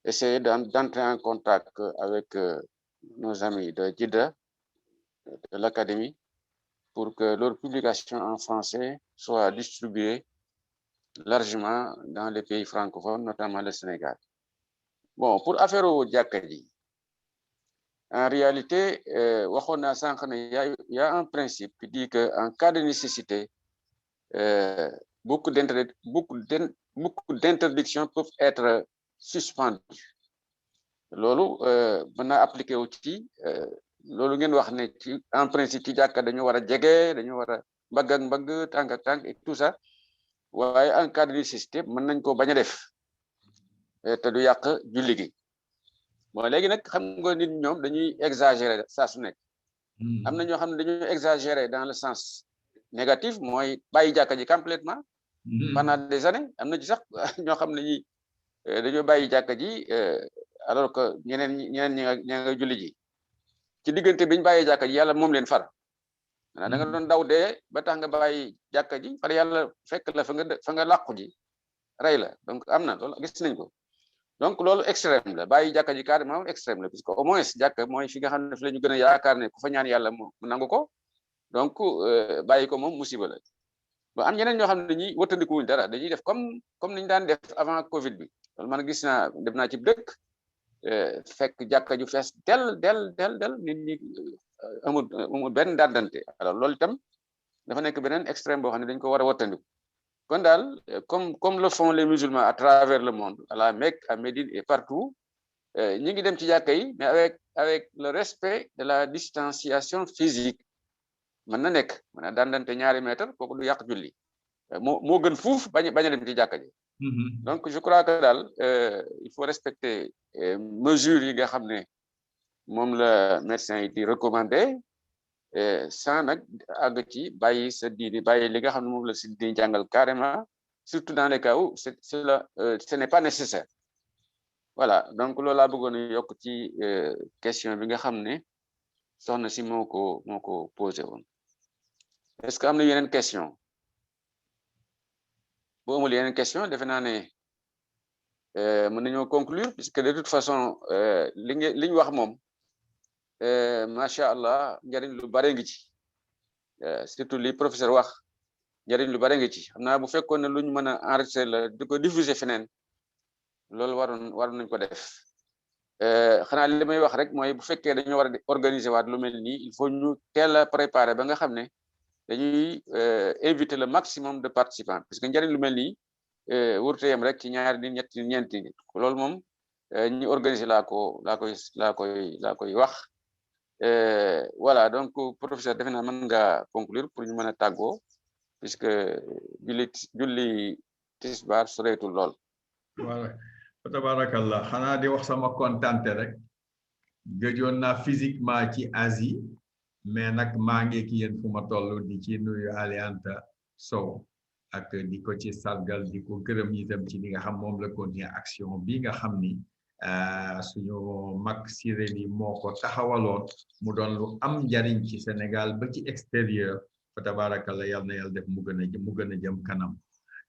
essayer d'entrer en contact avec nos amis de Jeddah, de l'Académie, pour que leurs publications en français soient distribuées largement dans les pays francophones, notamment le Sénégal. Bon, pour affaire au Diakadi, en réalité, il y a un principe qui dit qu'en cas de nécessité, beaucoup d'interdictions peuvent être suspendues. Loolu mën naa appliqué wu ci loolu ngeen wax ne ci en principe ci jàkka dañu war a jege dañu war a mbagg ak mbagg tànk ak tànk et tout ça waaye en cas de nécessité mën nañ ko bañ a def te du yàq julli gi bon léegi nag xam nga nit ñoom dañuy exagérer saa su nekk am na ñoo xam ne dañuy exagérer dans le sens négatif mooy bàyyi jàkka ji complètement pendant des années am na ci sax ñoo xam ne ñi dañoo bàyyi jàkka ji alors que ñeneen ñi nga julli ji ci diggante biñ bàyyi jàkka ji yàlla moom leen far da nga doon daw dee ba tax nga bàyyi jàkka ji far yàlla fekk la fa nga làqu ji rey la donc am na loolu gis nañ ko donc loolu extrême la bàyyi jàkka ji carrément extrême la puisque au moins jàkka mooy fi nga xam ne fi la ñu gën a yaakaar ne ku fa ñaan yàlla mu nangu ko donc bàyyi ko moom musiba la ba am ñeneen ñoo xam ne ñi wëttandiku wuñ dara dañuy def comme niñ daan def avant Covid bi loolu man gis naa def naa ci dëkk fekk jàkka ju fees del nit ñi amul benn dàddante alors loolu itam dafa nekk beneen extrême boo xam ne dañ ko war a wattandiku kon daal comme le font les musulmans à travers le monde à la Mecque à Médine et partout ñi ngi dem ci jàkka yi mais avec le respect de la distanciation physique mën na nekk mën a dàndante ñaari mètre kooku du yàq julli moo gën fuuf bañ a dem ci jàkka ji donc je crois que daal il faut respecter mesures yi nga xam ne moom la médecin yi di recommander sans nag àgg ci bàyyi sa diini bàyyi li nga xam ne moom la si diini jàngal carrément surtout dans les cas où ce n'est pas nécessaire voilà donc loolu laa bëggoon a yokk ci question bi nga xam ne soxna si moo ko posé woon est-ce que am na yeneen question bu amul yeneen question defe naa ne mën nañoo conclure puisque de toute façon li ñu wax moom macha allah njariñ lu bare ngi ci surtout li professeur wax njariñ lu bare ngi ci xam naa bu fekkoon ne lu ñu mën a enregistrer la di ko diffuser feneen loolu waroon nañ ko def xanaa li may wax rek mooy bu fekkee dañoo war a organiser waat lu mel nii il faut ñu teel a préparer ba nga xam ne dañuy inviter le maximum de participants parce que njariñ lu mel nii wurte yem rek ci ñaari nit ñetti nit ñeenti nit loolu moom ñi organiser laa koy wax voilà donc professeur defe naa mën nga conclure pour ñu mën a tàggoo puisque julli tisbaar soreetul lool voilà tabarakallah xanaa di wax sama kontante rek gëjoon naa physiquement ci Asie mais nag maa ngi ki yéen fu ma toll di ci nuyu Alianta Sow ak di ko ci sargal di ko gërëm itam ci li nga xam moom la continuer action bi nga xam ni suñu mag Siré li moo ko taxawaloon mu doon lu am njariñ ci Sénégal ba ci extérieur fa tabarakallah yal na yàlla def mu gën a jëm kanam.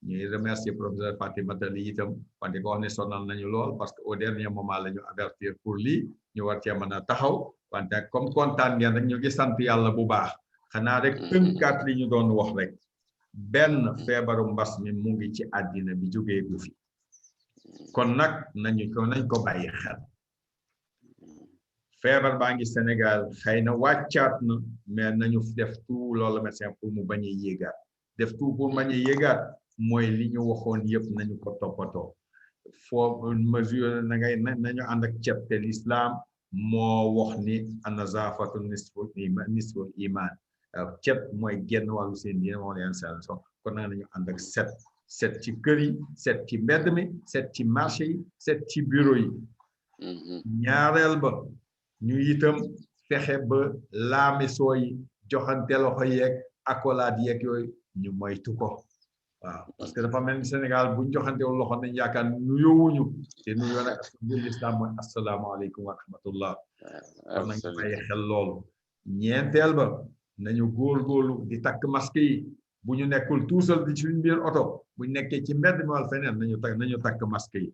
ñuy remercier professeur Fatimata Ly itam wante ko wax ne sonal nañu lool parce que au dernier moment la ñu avertir pour lii ñu war cee mën a taxaw wante comme kontaan ngeen rek ñu ngi sant yàlla bu baax xanaa rek tënkaat li ñu doon wax rek benn feebaru mbas mi mu ngi ci àddina bi jógee gu fi kon nag nañ ko bàyyi xel feebar baa ngi Sénégal xëy na wàccaat na mais nañu def tout loolu médecin pour mu bañ a yéegaat def tout pour bañ a yéegaat mooy li ñu waxoon yëpp nañu ko toppatoo foo mesure nañu ànd ak cet te l'islam moo wax ni an-nazaafatu nisful iman cet mooy genn wàllu seen diine moo leen seen kon nag nañu ànd ak set ci kër yi set ci mbedd mi set ci marché yi set ci bureau yi ñaareel ba ñu itam fexe ba laamisoo yi joxante loxo yeeg accolade yeeg yooyu ñu moytu ko waaw parce que dafa mel ni Sénégal buñ joxantewul loxo nañ yaakaar nuyoowuñu te nuyoo nag bi l'islam mooy asalaamaaleykum wa rahmatullah kon nañu bàyyi xel loolu ñeenteel ba nañu góorgóorlu di takk masque yi bu ñu nekkul tuusal di suñ biir oto buñ nekkee ci mbedd mi wal feneen nañu takk masque yi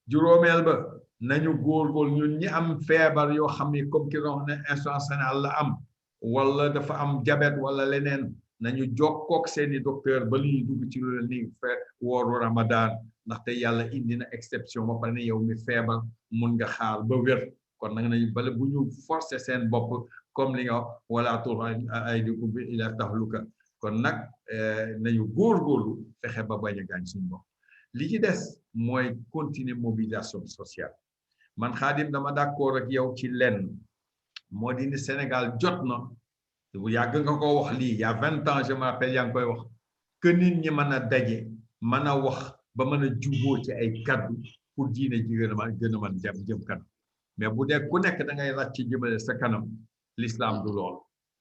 juróomeel ba nañu góorgóorlu ñun ñi am feebar yoo xam ni comme ki doon ne insuffisance rénale la am wala dafa am diabète wala leneen nañu jokkook seeni docteur ba li ñuy dugg ci lu leen ni wooru Ramadan ndaxte yàlla indi na exception ba pare ne yow mi feebar mun nga xaar ba wér kon nag nañu bala bu ñu forcer seen bopp comme li nga wala tur aydikum ila tahluka kon nag nañu góorgóorlu fexe ba bañ a gaañ suñu bopp li ci des mooy continuer mobilisation sociale man Xaadim dama d'accord ak yow ci lenn moo di ni Sénégal jot na bu yàgg nga ko wax lii y a 20 ans je me rappelle yaa ngi koy wax que nit ñi mën a daje mën a wax ba mën a juboo ci ay kaddu pour diine ji gën a mën jëm kanam mais bu dee ku nekk da ngay ràcc jëmale sa kanam l'islam du lool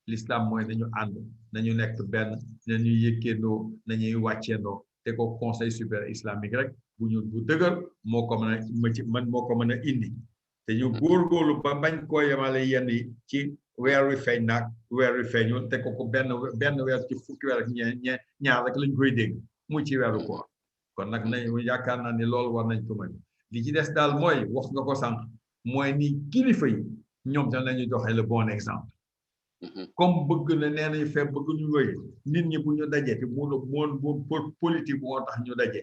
l'islam mooy nañu ànd nañu nekk benn nañuy yëkkeendoo nañuy wàcceendoo te ko conseil supérieur islamique rek bu dëgër moo ko mën a indi te ñu góorgóorlu ba bañ koo yemale yenn yi ci weer wi feeñ naag weer wi feeñul te ko benn weer ci fukki weer ak ñaar rek lañ koy dégg muy ci weeru koor kon nag nañu yaakaar naa ni loolu war nañ ko mën li ci des daal mooy wax nga ko sànq mooy ni kilifa yi ñoom tam nañu joxe le bon exemple comme bëgg na nee nañu fee bëgg ñu wéy nit ñi bu ñu dajee te mu politique bu moo tax ñu daje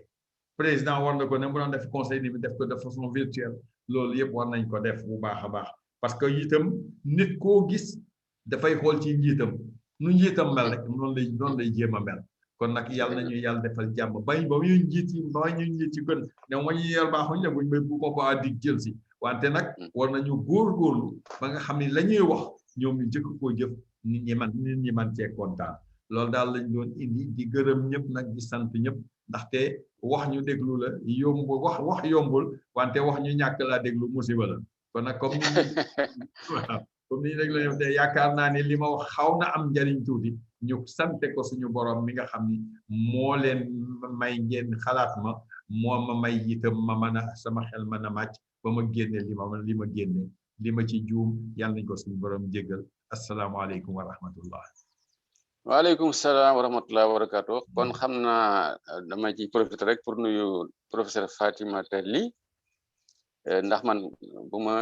président war na ko ne mu doon def conseil ni mi def ko de façon virtuelle loolu yëpp war nañ ko def bu baax a baax parce que itam nit koo gis dafay xool ci njiitam nu njiitam mel rek noonu lay jéem a mel kon nag yàlla nañu yàlla defal jàmm ba ñu njiit yi gën ne ma ñu yor baaxuñ ne buñ may bu ko ba dig jël si wante nag war nañu góorgóorlu ba nga xam ne la ñuy wax ñoom ñu jëkk koo jëf nit ñi man cee kontaan loolu daal lañ doon indi di gërëm ñëpp nag di sant ñëpp ndaxte wax ñu déglu la yombul wax yombul wante wax ñu ñàkk laa déglu musiba la kon nag comme ni rek la ñu te yaakaar naa ni li ma wax xaw na am njariñ tuuti ñu sante ko suñu borom mi nga xam ni moo leen may ngeen xalaat ma moo ma may itam ma mën a sama xel mën a màcc ba ma génne li ma génne li ma ci juum yàlla nañ ko suñu borom jéggal asalaamaaleykum wa rahmatullah waaleykum salaam wa rahmatulah wa barakatuh kon xam naa dama ci profiter rek pour nuyu professeur Fatimata Ly ndax man bu ma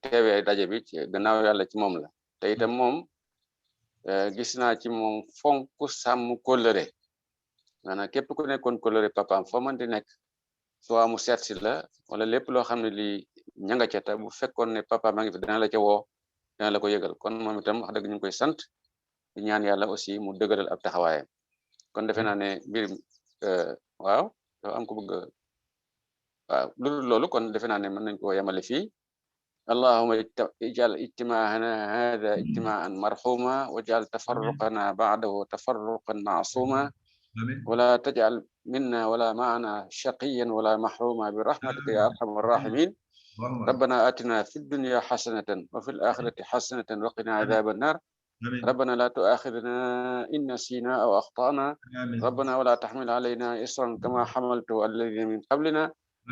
teewee daje bi ci gannaaw yàlla ci moom la te itam moom gis naa ci moom fonk sàmm kóllëre maanaam képp ku nekkoon kóllëre papaam foo mën di nekk soit mu seet si la wala lépp loo xam ne lii ña nga ca te bu fekkoon ne papa maa ngi fi dana la ca woo dana la ko yëgal kon moom itam wax dëgg ñu ngi koy sant di ñaan yàlla aussi mu dëgëral ab taxawaayam kon defe naa ne mbir waaw dafa am ko bëgg waaw loolu kon defe naa ne mën nañ ko yemale fii allahumma ij'al ijtimaa'ana hadha ijtimaa'an marhuma waj'al tafarruqana ba'dahu tafarruqan ma'suma wala taj'al minna wala ma'ana shaqiyyan wala mahruma bi rahmatika ya arhamar rahimin ربنا آتنا في الدنيا حسنة وفي الآخرة حسنة وقنا عذاب النار ربنا لا تؤاخذنا إن نسينا أو أخطأنا ربنا ولا تحمل علينا إصرا كما حملته الذين من قبلنا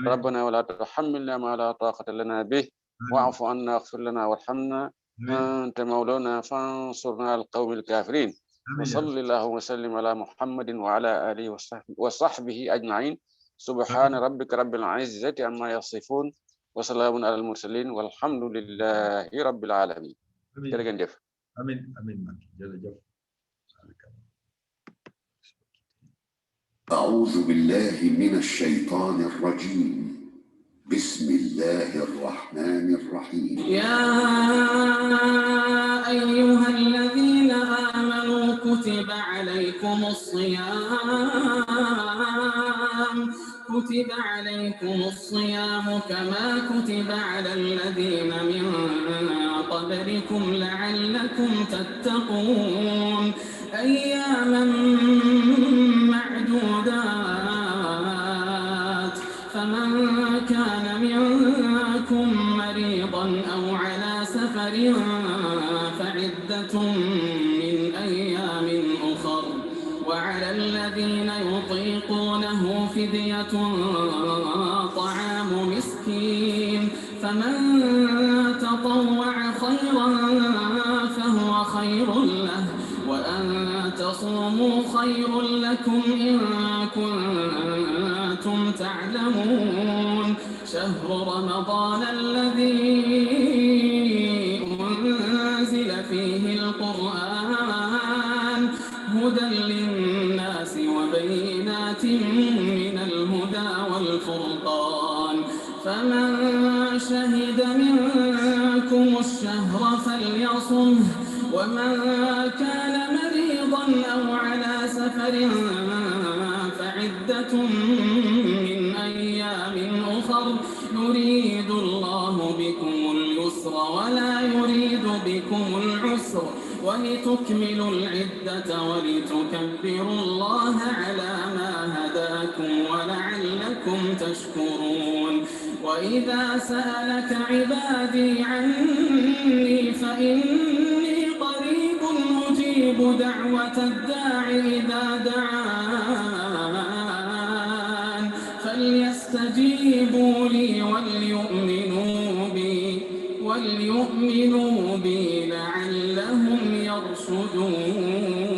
ربنا ولا تحملنا ما لا طاقة لنا به واعف عنا واغفر لنا وارحمنا أنت مولانا فانصرنا على القوم الكافرين وصلى الله وسلم على محمد وعلى آله وصحبه أجمعين سبحان ربك رب العزة عما يصفون وسلام على المرسلين والحمد لله رب العالمين. Amin. Jërëjëf. أعوذ بالله من الشيطان الرجيم. بسم الله الرحمن الرحيم. يا أيها الذين آمنوا كتب عليكم الصيام كما كتب على الذين من قبلكم لعلكم تتقون أياما معدودات فمن كان منكم مريضا أو على سفر فعدة من أيام أخر وعلى الذين يطيقونه فدية طعام مسكين فمن تطوع خيرا فهو خير له وأن تصوموا خير لكم إن كنتم تعلمون شهر رمضان الذي أنزل فيه القرآن هدى للناس وبينات من الهدى والفرقان فمن شهد منكم الشهر فليصمه ومن كان مريضا أو على سفر فعدة من أيام أخر يريد الله بكم اليسر ولا يريد بكم العسر ولتكملوا العدة ولتكبروا الله على ما هداكم ولعلكم تشكرون وإذا سألك عبادي عني فإني قريب أجيب دعوة الداع إذا دعان فليستجيبوا لي وليؤمنوا بي لعلهم يرشدون